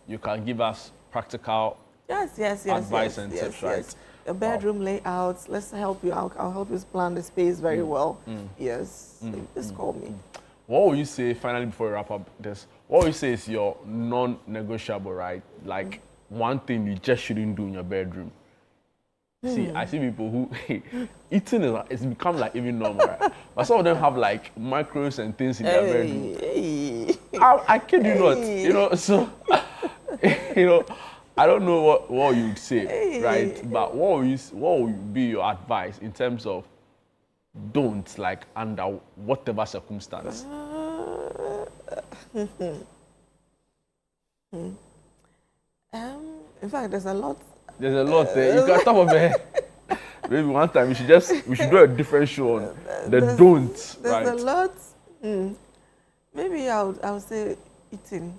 you can give us practical advice and tips, right? A bedroom layout, let's help you out. I'll help you plan the space very well. Yes, just call me. What would you say, finally, before we wrap up this, what would you say is your non-negotiable, right? Like one thing you just shouldn't do in your bedroom? See, I see people who eating it's become like even normal, right? But some of them have like microwaves and things in their bedroom. I kid you not, you know. So, you know, I don't know what you'd say, right? But what would be your advice in terms of don't, like under whatever circumstance? In fact, there's a lot. There's a lot there. You can talk about it. Maybe one time we should do a different show on the don'ts. There's right? a lot. Maybe I would say eating.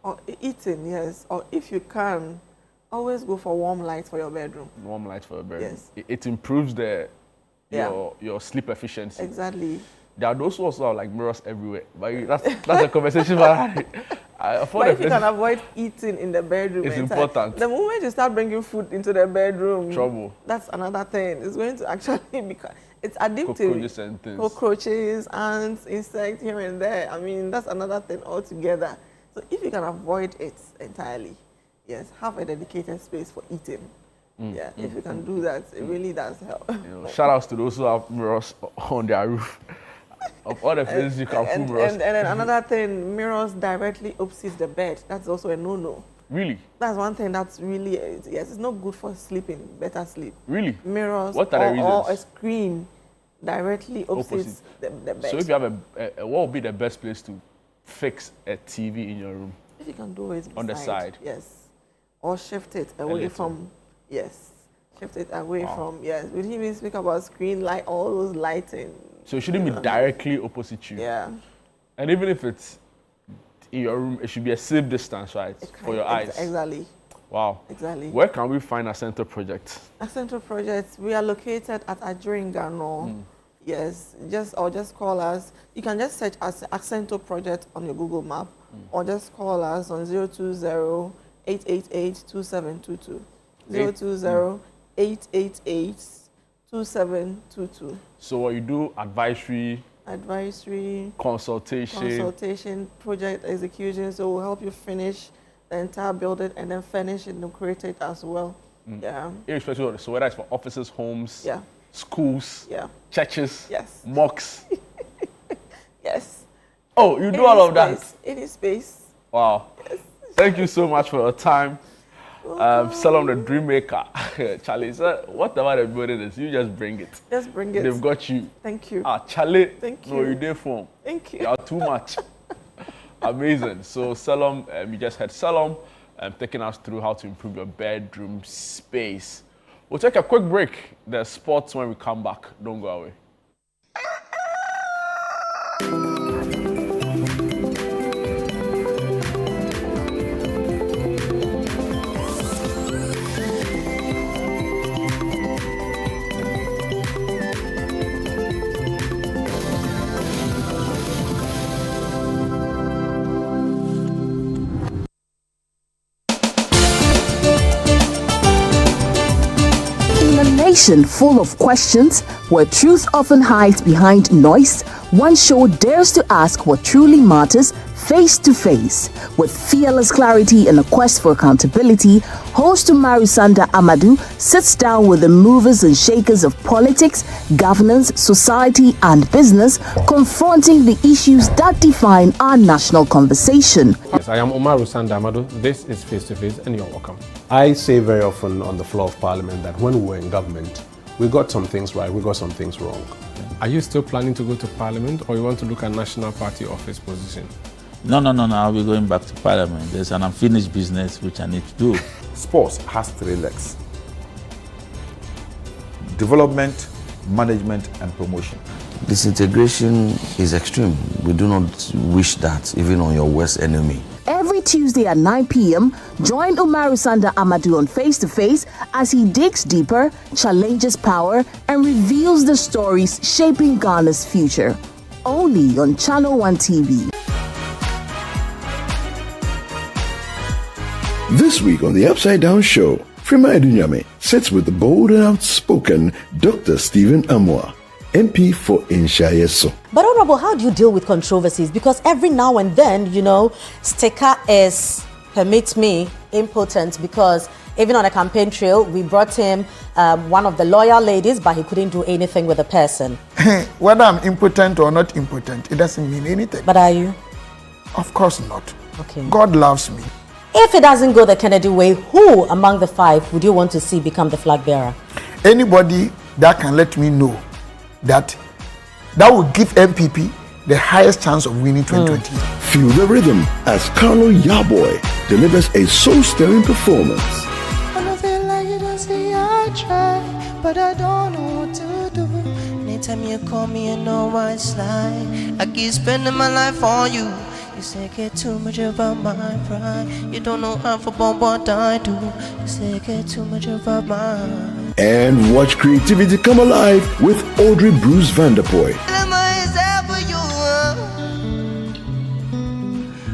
Or eating, yes. Or if you can, always go for warm light for your bedroom. Warm light for your bedroom. Yes. It improves your sleep efficiency. Exactly. There are those who also have like mirrors everywhere. But that's a conversation for but if you can avoid eating in the bedroom, it's important. The moment you start bringing food into the bedroom, trouble. That's another thing. It's going to actually become, it's addictive. Cockroaches and things. Cockroaches, ants, insects here and there. I mean, that's another thing altogether. So if you can avoid it entirely, yes, have a dedicated space for eating. If you can do that, it really does help. Shout outs to those who have mirrors on their roof. Of all the things you can put mirrors. And then another thing, mirrors directly opposite the bed. That's also a no-no. Really? That's one thing that's really, yes, it's not good for sleeping, better sleep. Really? Mirrors what are the reasons? Or a screen directly opposite. The bed. So if you have what would be the best place to fix a TV in your room? If you can do it on the side. Yes. Or shift it away from, shift it away from, We didn't even speak about screen light, all those lighting. So it shouldn't be directly opposite you. Yeah. And even if it's in your room, it should be a safe distance, right? For your eyes. Exactly. Wow. Exactly. Where can we find Accento Project? Accento Project, we are located at Ajuringano. Yes, just call us. You can just search as Accento Project on your Google map, or just call us on 020-888-2722. 020-888-2722. So what you do, advisory, consultation, project execution, so we'll help you finish the entire building and then furnish it and create it as well. Yeah. Irrespective of it, so whether it's for offices, homes, schools, churches, mosques. Yes. Oh, you do all of that? Any space. Wow. Yes. Thank you so much for your time. Salon the Dreammaker. Charlie, whatever the building is, you just bring it. Just bring it. They've got you. Thank you. Charlie. Thank you. No, you did form. Thank you. You are too much. Amazing. So Salom, you just had Salom taking us through how to improve your bedroom space. We'll take a quick break. There's sports when we come back. Don't go away. station full of questions, where truth often hides behind noise, one show dares to ask what truly matters face to face. With fearless clarity and a quest for accountability, host Umaru Sanda Amadou sits down with the movers and shakers of politics, governance, society, and business, confronting the issues that define our national conversation. Yes, I am Umaru Sanda Amadou. This is Face to Face, and you're welcome. I say very often on the floor of Parliament that when we were in government, we got some things right, we got some things wrong. Are you still planning to go to Parliament, or you want to look at National Party office position? No, I'll be going back to Parliament. There's an unfinished business which I need to do. Sports has 3 legs: development, management, and promotion. Disintegration is extreme. We do not wish that even on your worst enemy. Every Tuesday at 9 p.m., join Umaru Sanda Amadou on Face to Face as he digs deeper, challenges power, and reveals the stories shaping Ghana's future. Only on Channel One TV. This week on the Upside Down Show, Frima Edunyame sits with the bold and outspoken Dr. Stephen Amoah, MP for Inshayeso. But Honorable, how do you deal with controversies? Because every now and then, Sticker is, permit me, impotent, because even on a campaign trail, we brought him one of the loyal ladies, but he couldn't do anything with the person. Whether I'm impotent or not impotent, it doesn't mean anything. But are you? Of course not. Okay. God loves me. If it doesn't go the Kennedy way, who among the 5 would you want to see become the flag bearer? Anybody that can let me know that will give MPP the highest chance of winning 2020. Feel the rhythm as Carlo Yaboy delivers a soul-stirring performance. I don't feel like it, I say I try, but I don't know what to do. Anytime you call me, you know why it's like I keep spending my life on you. You say get too much about my pride. You don't know half about what I do. You say get too much about mine. And watch creativity come alive with Audrey Bruce Vanderpoy.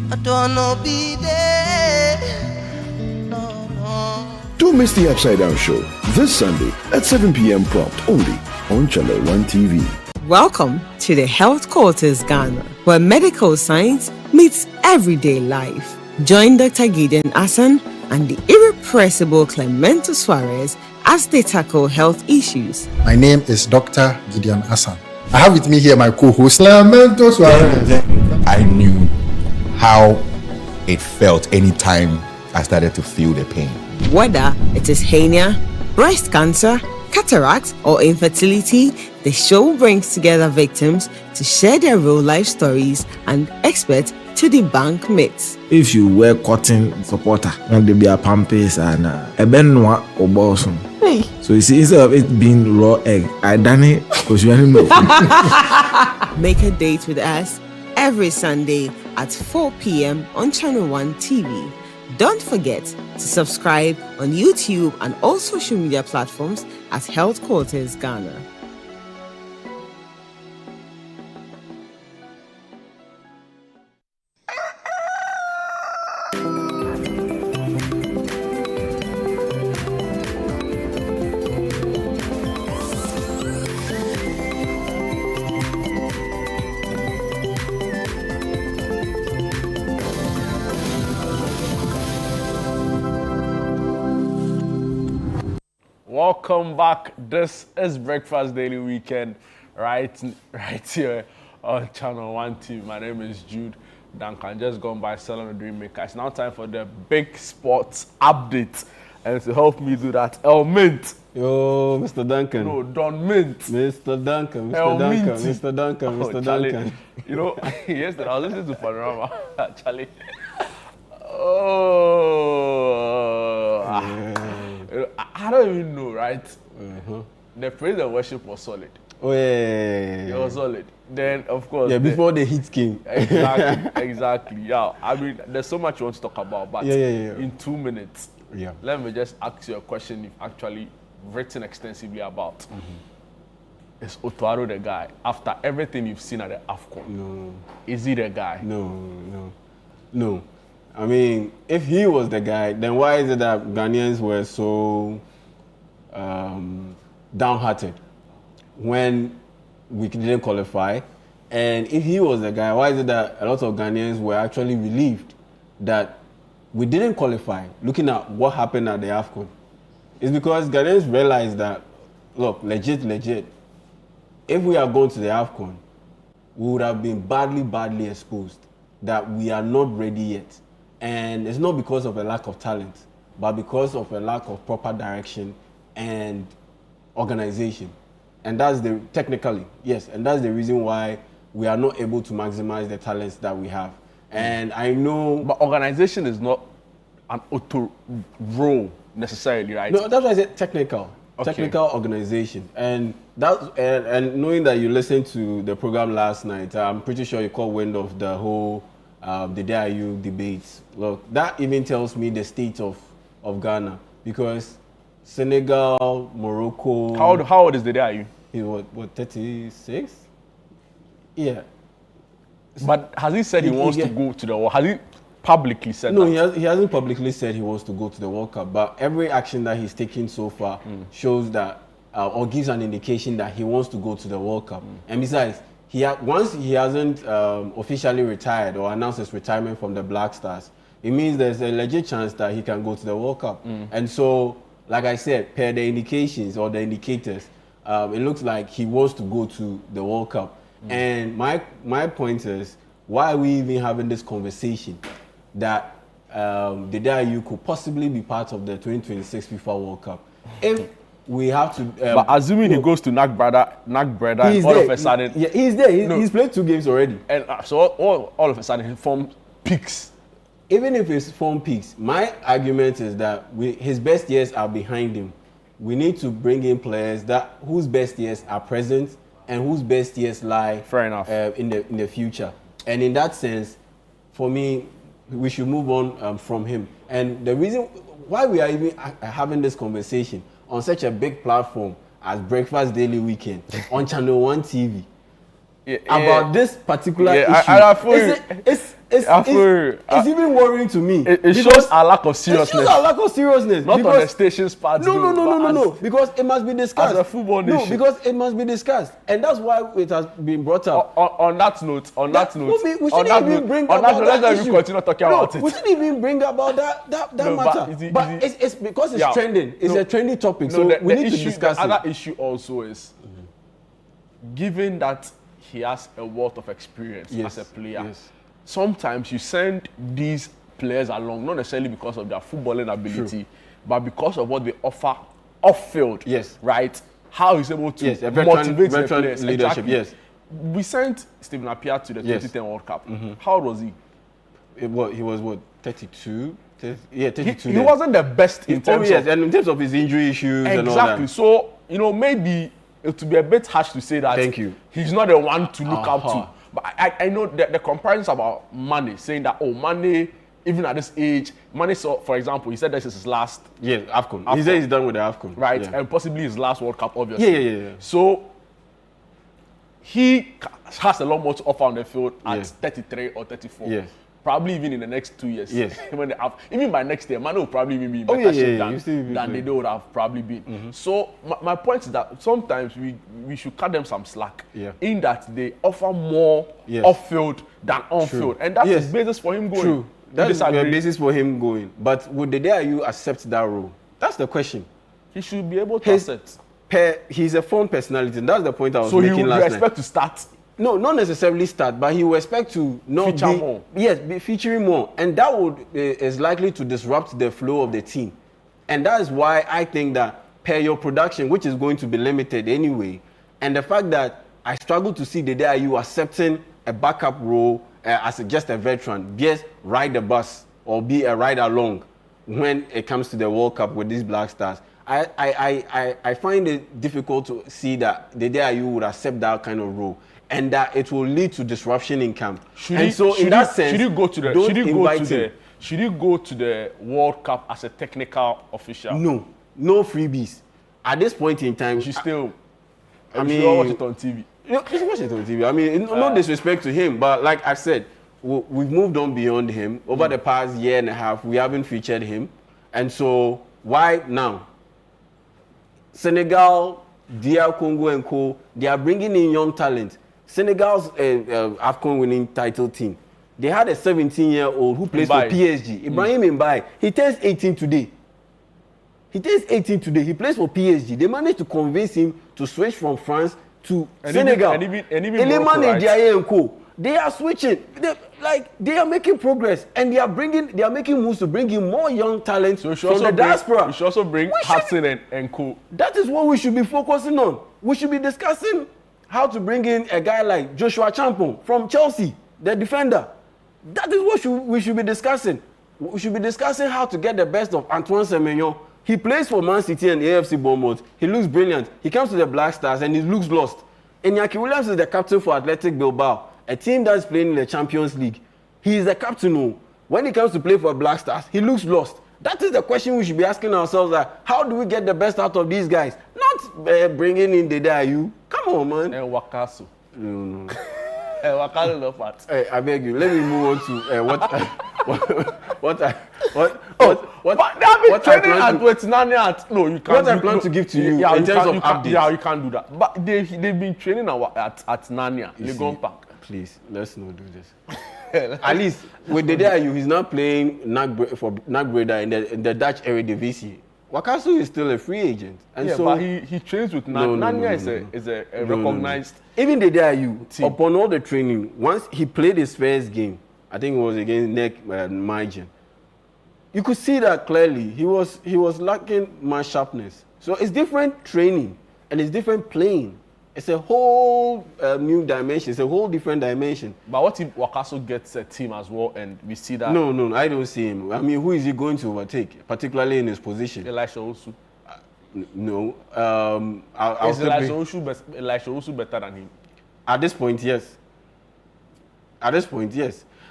I don't know be there. Don't miss the Upside Down Show this Sunday at 7 p.m. prompt only on Channel One TV. Welcome to the Health Quarters Ghana, where medical science meets everyday life. Join Dr. Gideon Hassan and the irrepressible Clemento Suarez as they tackle health issues. My name is Dr. Gideon Hassan. I have with me here my co-host, Clemento Suarez. I knew how it felt anytime I started to feel the pain. Whether it is hernia, breast cancer, cataract, or infertility, the show brings together victims to share their real life stories and experts to debunk myths. If you wear cotton supporter, not there be a pampers and a benwa or bosom. So you see, instead of it being raw egg, I done it because you know. Make a date with us every Sunday at 4 p.m. on Channel One TV. Don't forget to subscribe on YouTube and all social media platforms at Health Quarters Ghana. Welcome back. This is Breakfast Daily Weekend, right here on Channel One TV. My name is Jude Duncan. Just gone by Selling the Dream Maker. It's now time for the big sports update, and to help me do that, El Mint. Yo, Mr. Duncan. No, Don Mint. Mr. Duncan. El Mr. Duncan. Minty. Mr. Duncan. Oh, Mr. Charlie, Duncan. you know, yesterday I was listening to Panorama. Charlie. Oh. I don't even know, right? The praise and worship was solid. Oh, yeah. It was solid. Then, of course. Yeah, before the hit came. Exactly. Yeah. I mean, there's so much you want to talk about, but in 2 minutes, let me just ask you a question you've actually written extensively about. Is Otuaro the guy? After everything you've seen at the AFCON, no. Is he the guy? No. I mean, if he was the guy, then why is it that Ghanaians were so downhearted when we didn't qualify. And if he was the guy, why is it that a lot of Ghanaians were actually relieved that we didn't qualify, looking at what happened at the AFCON? It's because Ghanaians realized that, look, legit, if we are going to the AFCON, we would have been badly exposed, that we are not ready yet. And it's not because of a lack of talent, but because of a lack of proper direction and organization. And that's technically, yes, and that's the reason why we are not able to maximize the talents that we have. And I know... But organization is not an auto role necessarily, right? No, that's why I said technical. Okay. Technical organization. And knowing that you listened to the program last night, I'm pretty sure you caught wind of the whole the DIU debates. Look, that even tells me the state of Ghana, because Senegal, Morocco... How old is the DIU? He's what 36? Yeah. But has he said he wants to go to the World Cup? Has he publicly said that? No, he hasn't publicly said he wants to go to the World Cup, but every action that he's taken so far shows that, or gives an indication that he wants to go to the World Cup. And besides, once he hasn't officially retired or announced his retirement from the Black Stars, it means there's a legit chance that he can go to the World Cup. And so, like I said, per the indications or the indicators, it looks like he wants to go to the World Cup. And my point is, why are we even having this conversation that the DIU could possibly be part of the 2026 FIFA World Cup? If we have to... but assuming he goes to NAC Breda, all of a sudden... Yeah, he's there. He's played 2 games already. And so all of a sudden he formed peaks. Even if it's formed peaks, my argument is that his best years are behind him. We need to bring in players whose best years are present and whose best years lie in the future. And in that sense, for me, we should move on from him. And the reason why we are even having this conversation on such a big platform as Breakfast Daily Weekend on Channel 1 TV about this particular issue, it's even worrying to me. It shows a lack of seriousness. It shows a lack of seriousness. Not on the station's part. No. Because it must be discussed. As a football nation. No, because it must be discussed. And that's why it has been brought up. On that note, we shouldn't even bring about that issue. Continue talking about it. We shouldn't even bring about that matter. But it's because it's trending. It's a trendy topic. So we need to discuss it. The other issue also is, given that he has a wealth of experience as a player, sometimes you send these players along, not necessarily because of their footballing ability, but because of what they offer off-field. Yes. Right? How he's able to motivate the players. Leadership, exactly. yes. We sent Stephen Appiah to the 2010 World Cup. How old was he? He was 32? 32. He wasn't the best in terms of... and in terms of his injury issues and all that. Exactly. So, maybe it would be a bit harsh to say that he's not the one to look up to. But I know that the comparisons about Mane, saying that, Mane, even at this age, Mane saw, for example, he said this is his last... Yes, AFCON. He said he's done with the AFCON. Right, and possibly his last World Cup, obviously. Yeah. So, he has a lot more to offer on the field at 33 or 34. Yes. Probably even in the next 2 years. Yes. Even by next year, Mane will probably even be in better shape than they would have probably been. So my point is that sometimes we should cut them some slack in that they offer more off-field than on-field. And that's the basis for him going. True. That's the basis for him going. But would the DIU accept that role? That's the question. He should be able to accept. He's a phone personality, and that's the point I was making last night. So he would expect to start? No, not necessarily start, but he will expect to not feature more. Yes, be featuring more, and that is likely to disrupt the flow of the team, and that is why I think that per your production, which is going to be limited anyway, and the fact that I struggle to see the DIU accepting a backup role as just a veteran, just ride the bus or be a ride along when it comes to the World Cup with these Black Stars. I find it difficult to see that the DIU would accept that kind of role, and that it will lead to disruption in camp. Should he go to the World Cup as a technical official? No freebies. At this point in time, watch it on TV. Just watch it on TV. I mean, no disrespect to him, but like I said, we've moved on beyond him. Over the past year and a half, we haven't featured him, and so why now? Senegal, DR Congo and co. They are bringing in young talent. Senegal's AFCON winning title team. They had a 17-year-old who plays for PSG. Ibrahim Mbaye. He turns 18 today. He plays for PSG. They managed to convince him to switch from France to Senegal. And even Eleman and Diaye and co. They are switching. They are making progress, and they are making moves to bring in more young talents from the diaspora. We should also bring Hudson and co. That is what we should be focusing on. We should be discussing how to bring in a guy like Joshua Champon from Chelsea, the defender. That is what we should be discussing. We should be discussing how to get the best of Antoine Semenyo. He plays for Man City and AFC Bournemouth. He looks brilliant. He comes to the Black Stars and he looks lost. Iñaki Williams is the captain for Athletic Bilbao, a team that's playing in the Champions League. He is the captain. When he comes to play for Black Stars, he looks lost. That is the question we should be asking ourselves. How do we get the best out of these guys? Not bringing in Dede Ayew. Come on, man. And Wakaso. No. Wakaso love that. Hey, I beg you. Let me move on to what training at Wetinania. No, you can't. What I plan to give to you in terms of updates. Yeah, you can't do that. But they've been training at Nanya, Legon Park. Please, let's not do this. At least with Dede Ayew, he's not playing for NAC Breda in the Dutch Eredivisie. Wakaso is still a free agent, and yeah, so but he trains with Nanya. Is a recognized. Even Dede Ayew, upon all the training, once he played his first game, I think it was against NEC Majen. You could see that clearly. He was lacking my sharpness. So it's different training and it's different playing. It's a whole new dimension. It's a whole different dimension. But what if Wakaso gets a team as well and we see that? No, I don't see him. I mean, who is he going to overtake, particularly in his position? Elisha Osu. No. Is Elisha Osu better than him? At this point, yes.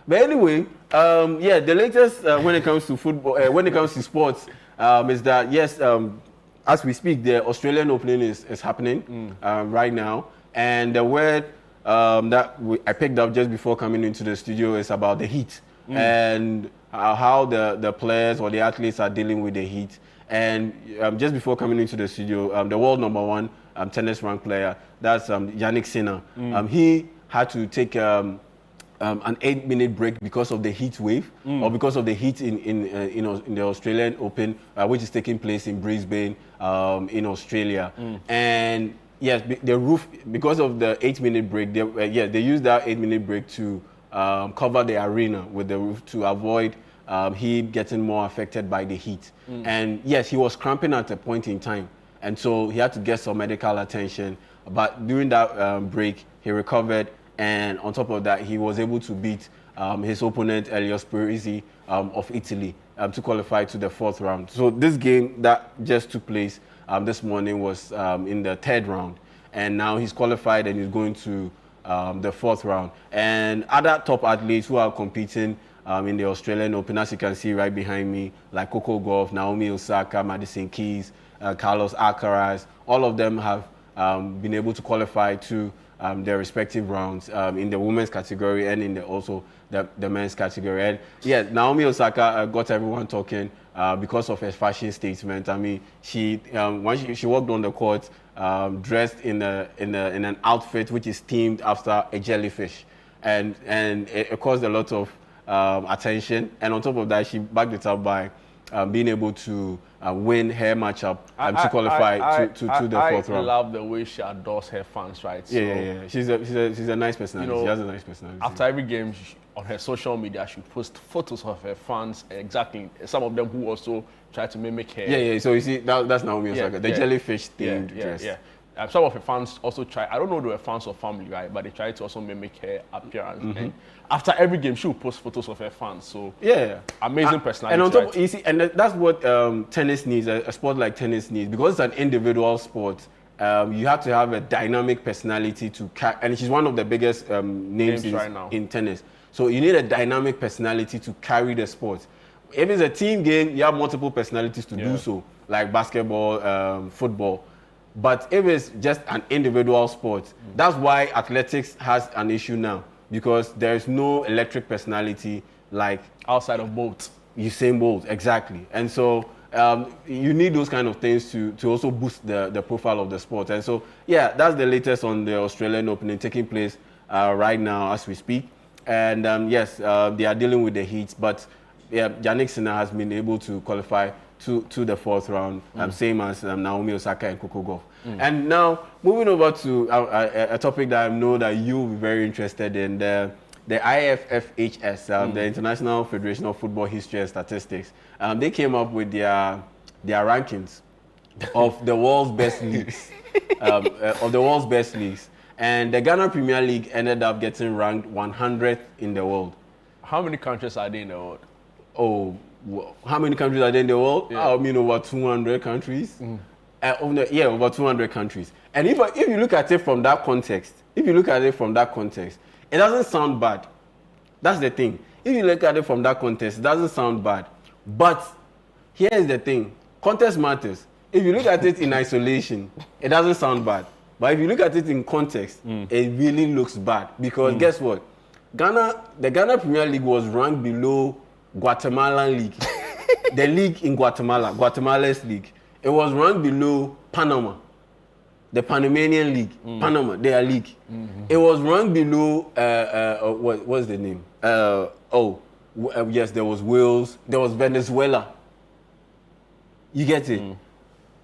But anyway, the latest when it comes to football, when it comes to sports, is that yes, as we speak, the Australian Open is happening right now, and the word that I picked up just before coming into the studio is about the heat and how the players or the athletes are dealing with the heat. And just before coming into the studio, the world #1 tennis rank player, that's Yannick Sinner, he had to take an 8-minute break because of the heat wave or because of the heat in the Australian Open, which is taking place in Brisbane in Australia. And yes, the roof, because of the 8-minute break, they used that 8-minute break to cover the arena with the roof to avoid him getting more affected by the heat. And yes, he was cramping at a point in time, and so he had to get some medical attention. But during that break, he recovered. And on top of that, he was able to beat his opponent, Elios Parisi of Italy, to qualify to the 4th round. So this game that just took place this morning was in the 3rd round. And now he's qualified and he's going to the 4th round. And other top athletes who are competing in the Australian Open, as you can see right behind me, like Coco Gauff, Naomi Osaka, Madison Keys, Carlos Alcaraz, all of them have been able to qualify to their respective rounds in the women's category and in also the men's category. And yeah, Naomi Osaka got everyone talking because of her fashion statement. I mean, she walked on the court dressed in an outfit which is themed after a jellyfish, and it caused a lot of attention. And on top of that, she backed it up by being able to win her matchup to qualify to the 4th round. I love the way she adores her fans, right? So, yeah. She's a nice personality. She has a nice personality. After every game, on her social media, she posts photos of her fans. Exactly, some of them who also try to mimic her. Yeah. So you see, that's Naomi Osaka, the jellyfish themed dress. Yeah. Some of her fans also try. I don't know if they were fans or family, right? But they try to also mimic her appearance. And after every game, she will post photos of her fans. So amazing personality. And on top, you see, and that's what tennis needs. A sport like tennis needs, because it's an individual sport. You have to have a dynamic personality to and she's one of the biggest names right now in tennis. So you need a dynamic personality to carry the sport. If it's a team game, you have multiple personalities to do so, like basketball, football. But if it's just an individual sport, that's why athletics has an issue now, because there is no electric personality like outside of Bolt. Usain Bolt, exactly. And so you need those kind of things to also boost the profile of the sport. And so, yeah, that's the latest on the Australian Opening taking place right now as we speak. And yes, they are dealing with the heat, but yeah, Jannik Sinner has been able to qualify to the fourth round, same as Naomi Osaka and Coco Gauff. And now, moving over to a topic that I know that you'll be very interested in, the IFFHS, the International Federation of Football History and Statistics. They came up with their rankings of the world's best leagues, and the Ghana Premier League ended up getting ranked 100th in the world. How many countries are there in the world? Oh, how many countries are there in the world? Yeah. I mean, over 200 countries. Over 200 countries. And if you look at it from that context, it doesn't sound bad. That's the thing. If you look at it from that context, it doesn't sound bad. But here's the thing. Context matters. If you look at it in isolation, it doesn't sound bad. But if you look at it in context, it really looks bad. Because guess what? The Ghana Premier League was ranked below Guatemalan League. The league in Guatemala, Guatemala's league. It was ranked below Panama, the Panamanian League. Panama, their league. It was ranked below, what's the name? Yes, there was Wales, there was Venezuela. You get it?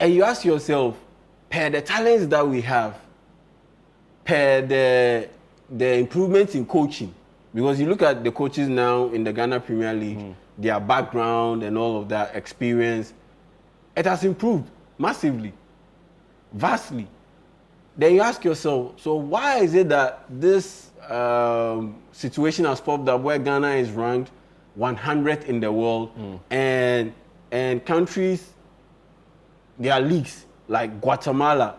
And you ask yourself, per the talents that we have, per the improvements in coaching, because you look at the coaches now in the Ghana Premier League, their background and all of that experience, it has improved massively, vastly. Then you ask yourself, so why is it that this situation has popped up where Ghana is ranked 100th in the world, and countries, their leagues like Guatemala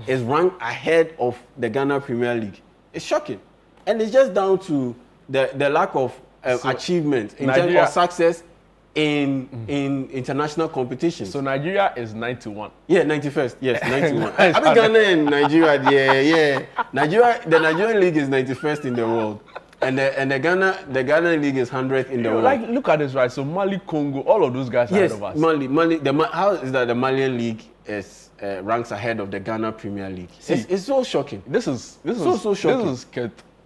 is ranked ahead of the Ghana Premier League? It's shocking, and it's just down to the lack of achievement in terms of success in international competition. So Nigeria is 91. Yeah, 91st. Yes, 91. I mean Ghana and Nigeria. Yeah. The Nigerian league is 91st in the world, and the Ghana league is 100th in the world. Like, look at this, right? So Mali, Congo, all of those guys are ahead of us. Mali. How is that the Malian league is ranks ahead of the Ghana Premier League? It's so shocking. This is so shocking. This is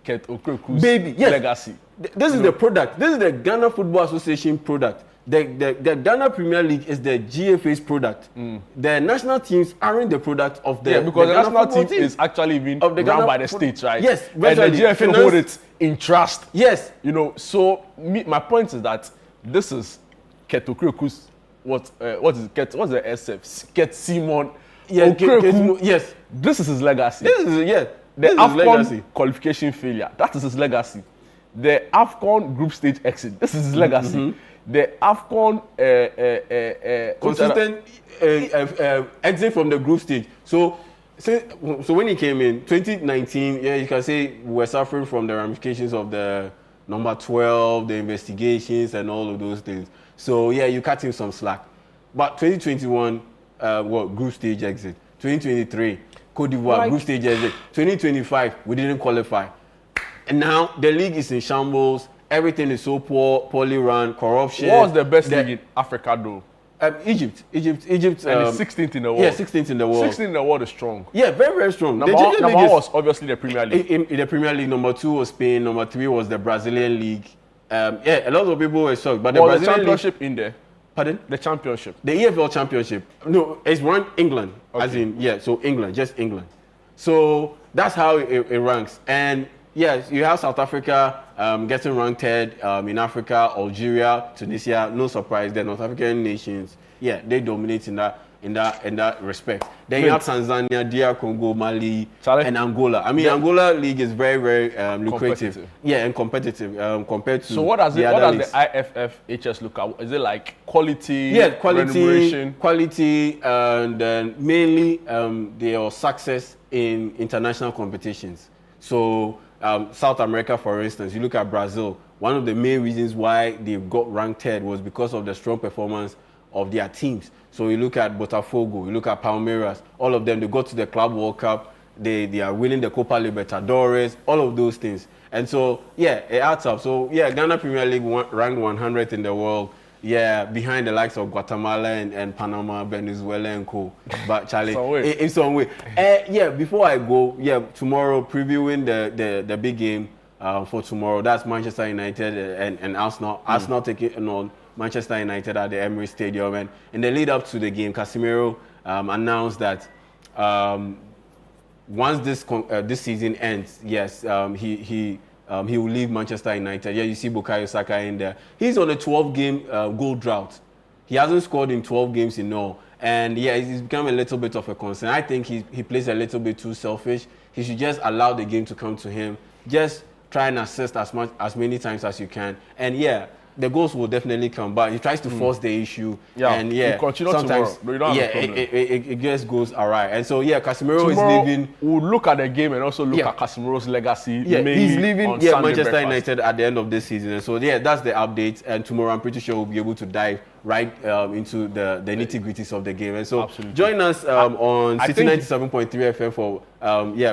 Ket Okreku's legacy. This is the product. This is the Ghana Football Association product. The Ghana Premier League is the GFA's product. The national teams aren't the product of the because the Ghana national team is actually being run by the states, right? Yes, and the GFA hold it in trust. Yes, So my point is that this is Ket Okreku's what's the SF? Ket Simon. Yeah, Okreku. Yes, this is his legacy. The AFCON qualification failure, that is his legacy. The AFCON group stage exit, this is his legacy. The AFCON consistent exit from the group stage. So when he came in 2019, you can say we were suffering from the ramifications of the number 12, the investigations and all of those things. So you cut him some slack. But 2021, group stage exit. 2023, Cote d'Ivoire, group stage exit. 2025, we didn't qualify. And now the league is in shambles. Everything is so poorly run, corruption. What was the best league in Africa, though? Egypt. And it's 16th in the world. Yeah, 16th in the world. 16th in the world is strong. Yeah, very, very strong. Number one was obviously the Premier League. In the Premier League, number 2 was Spain. Number 3 was the Brazilian League. A lot of people were shocked. But the Brazilian championship League, in there. Pardon? The championship. The EFL championship. No, it's ranked England. Okay. As in, so England, just England. So that's how it ranks. And yes, you have South Africa getting ranked third in Africa, Algeria, Tunisia. No surprise, the North African nations, they dominate in that respect. Then you have Tanzania, DR Congo, Mali, and Angola. I mean, Angola league is very, very lucrative. And competitive compared to. So what does the IFFHS look at? Is it like quality? Quality, and then mainly their success in international competitions. So South America, for instance, you look at Brazil. One of the main reasons why they got ranked third was because of the strong performance of their teams. So you look at Botafogo, you look at Palmeiras, all of them, they go to the Club World Cup, they are winning the Copa Libertadores, all of those things. And so, it adds up. So, Ghana Premier League ranked 100th in the world. behind the likes of Guatemala and Panama, Venezuela and co. But Charlie, in some way. Before I go, tomorrow previewing the big game for tomorrow. That's Manchester United and Arsenal. Arsenal taking on Manchester United at the Emirates Stadium. And in the lead up to the game, Casemiro announced that once this season ends, he will leave Manchester United. You see Bukayo Saka in there. He's on a 12-game goal drought. He hasn't scored in 12 games in all. And he's become a little bit of a concern. I think he plays a little bit too selfish. He should just allow the game to come to him. Just try and assist as many times as you can. And the goals will definitely come, but he tries to force the issue. And continue sometimes tomorrow. it just goes awry. And so Casemiro is leaving. We'll look at the game and also look at Casemiro's legacy. He's leaving Manchester United at the end of this season. And so that's the update. And tomorrow I'm pretty sure we'll be able to dive right into the nitty-gritties of the game. And so join us on City 97.3 FM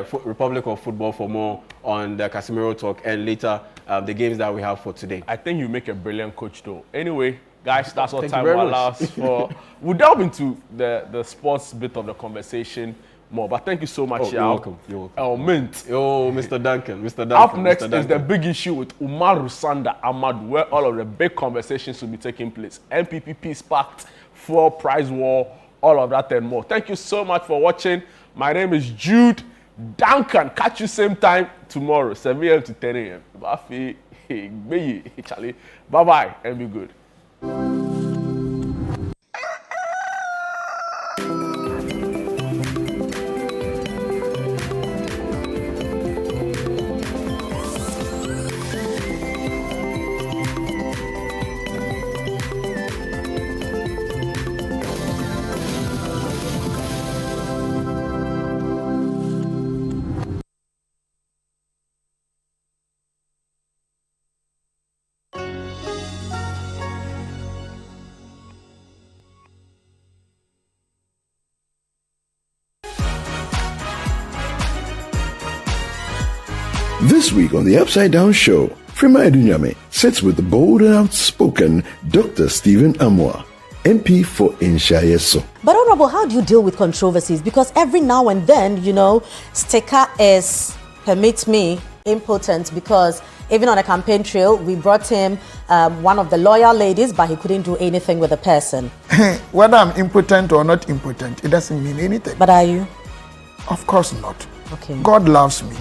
for Republic of Football for more on the Casemiro talk and later the games that we have for today. I think you make a brilliant coach though. Anyway, guys, that's what time will allow us for. We'll delve into the sports bit of the conversation more. But thank you so much. You're welcome. Mint. Oh, Mr. Duncan. Up next is the big issue with Umar Rusanda Ahmad, where all of the big conversations will be taking place. NPP Peace Pact, Floor Prize War, all of that and more. Thank you so much for watching. My name is Jude Duncan. Catch you same time tomorrow, 7 a.m. to 10 a.m. Bye-bye and be good. This week on the Upside Down Show, Frima Edunyame sits with the bold and outspoken Dr. Stephen Amwa, MP for Inshayeso. But Honorable, how do you deal with controversies? Because every now and then, Sticker is, permit me, impotent because even on a campaign trail, we brought him one of the loyal ladies, but he couldn't do anything with the person. Whether I'm impotent or not impotent, it doesn't mean anything. But are you? Of course not. Okay. God loves me.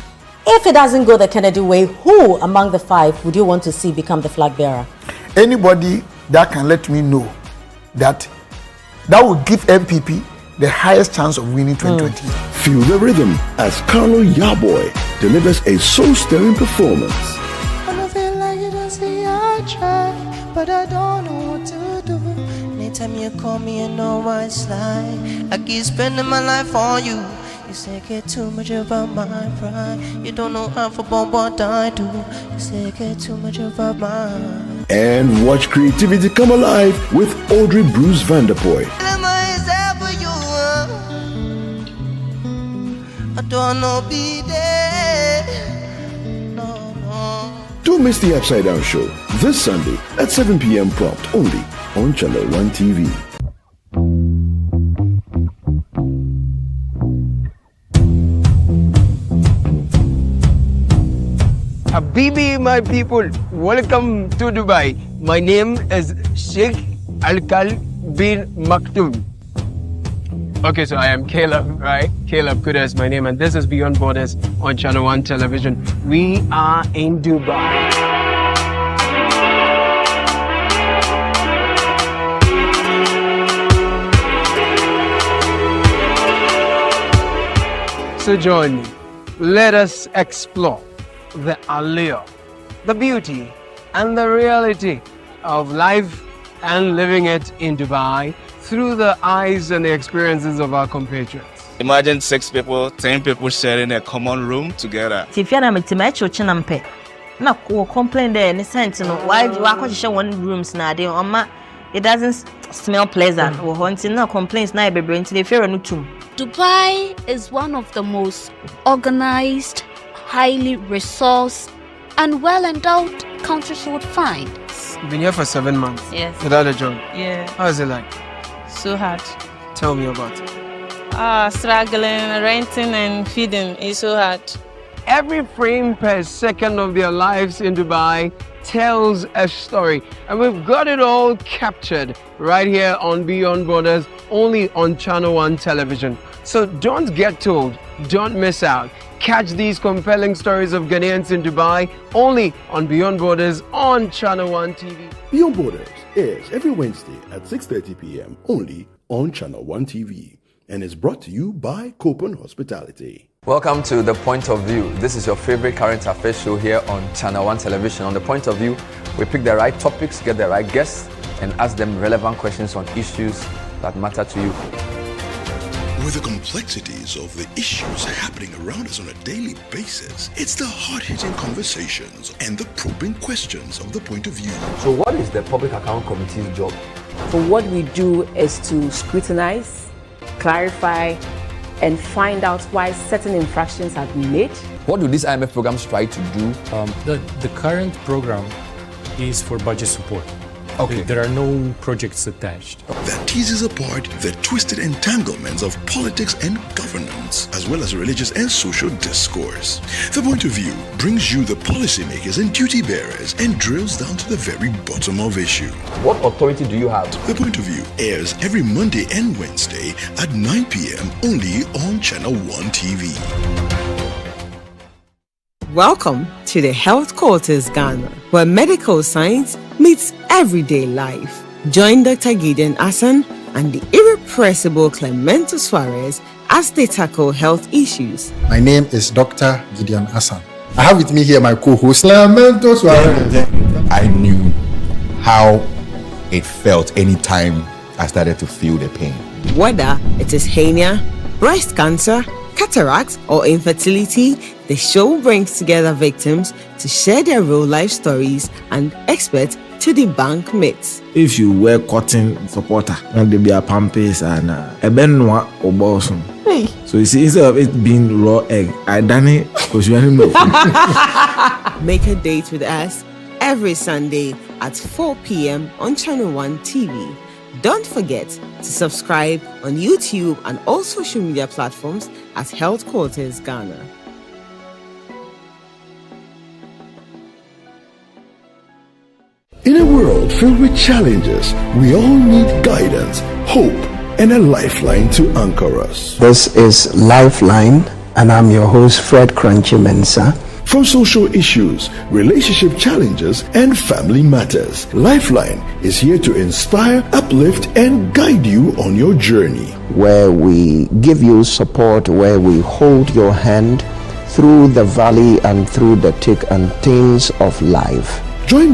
If it doesn't go the Kennedy way, who among the five would you want to see become the flag bearer? Anybody that can let me know that will give MPP the highest chance of winning 2020. Feel the rhythm as Carlo Yaboy delivers a soul-stirring performance. I feel like you don't see I try, but I don't know what to do. Anytime you call me, I know why it's like I keep spending my life on you. You say get too much about my pride. You don't know half about what I do. You say get too much about mine. And watch creativity come alive with Audrey Bruce Vanderpoy. I don't know be there. No. Don't miss the Upside Down Show this Sunday at 7 p.m. prompt only on Channel 1 TV. Habibi, my people, welcome to Dubai. My name is Sheikh Alkal bin Maktoum. Okay, so I am Caleb, right? Caleb Kuda is my name, and this is Beyond Borders on Channel 1 Television. We are in Dubai. So join me. Let us explore the allure, the beauty, and the reality of life and living it in Dubai through the eyes and the experiences of our compatriots. Imagine 6 people, 10 people sharing a common room together. If you're not a na complain there in the sense, why you are share one rooms now? It doesn't smell pleasant. Or hunting no complaints now be bring to the fair no too. Dubai is one of the most organized, highly resourced, and well-endowed countries you would find. You've been here for 7 months. Yes. Without a job. Yeah. How is it like? So hard. Tell me about it. Struggling, renting and feeding is so hard. Every frame per second of their lives in Dubai tells a story. And we've got it all captured right here on Beyond Borders, only on Channel One Television. So don't get told, don't miss out. Catch these compelling stories of Ghanaians in Dubai only on Beyond Borders on Channel One TV. Beyond Borders airs every Wednesday at 6:30 p.m. only on Channel One TV and is brought to you by Copen Hospitality. Welcome to The Point of View. This is your favorite current affairs show here on Channel One Television. On The Point of View, we pick the right topics, get the right guests, and ask them relevant questions on issues that matter to you. With the complexities of the issues happening around us on a daily basis, it's the hard-hitting conversations and the probing questions of The Point of View. So what is the Public Account Committee's job? So what we do is to scrutinize, clarify, and find out why certain infractions have been made. What do these IMF programs try to do? The current program is for budget support. Okay. There are no projects attached. That teases apart the twisted entanglements of politics and governance, as well as religious and social discourse. The Point of View brings you the policymakers and duty bearers and drills down to the very bottom of issue. What authority do you have? The Point of View airs every Monday and Wednesday at 9 p.m. only on Channel One TV. Welcome to the Health Quarters Ghana, where medical science meets everyday life. Join Dr. Gideon Hassan and the irrepressible Clemento Suarez as they tackle health issues. My name is Dr. Gideon Hassan. I have with me here my co-host, Clemento Suarez. I knew how it felt anytime I started to feel the pain. Whether it is hernia, breast cancer, cataracts, or infertility, the show brings together victims to share their real life stories and experts to debunk myths. If you wear cotton supporter, and there be a pampers and a benwa or bosom. So you see, instead of it being raw egg, I done it because you know. Make a date with us every Sunday at 4 p.m. on Channel One TV. Don't forget to subscribe on YouTube and all social media platforms at Health Quarters Ghana. In a world filled with challenges, we all need guidance, hope, and a lifeline to anchor us. This is Lifeline, and I'm your host, Fred Crunchy Mensa. From social issues, relationship challenges, and family matters, Lifeline is here to inspire, uplift, and guide you on your journey. Where we give you support, where we hold your hand through the valley and through the thick and thins of life. Join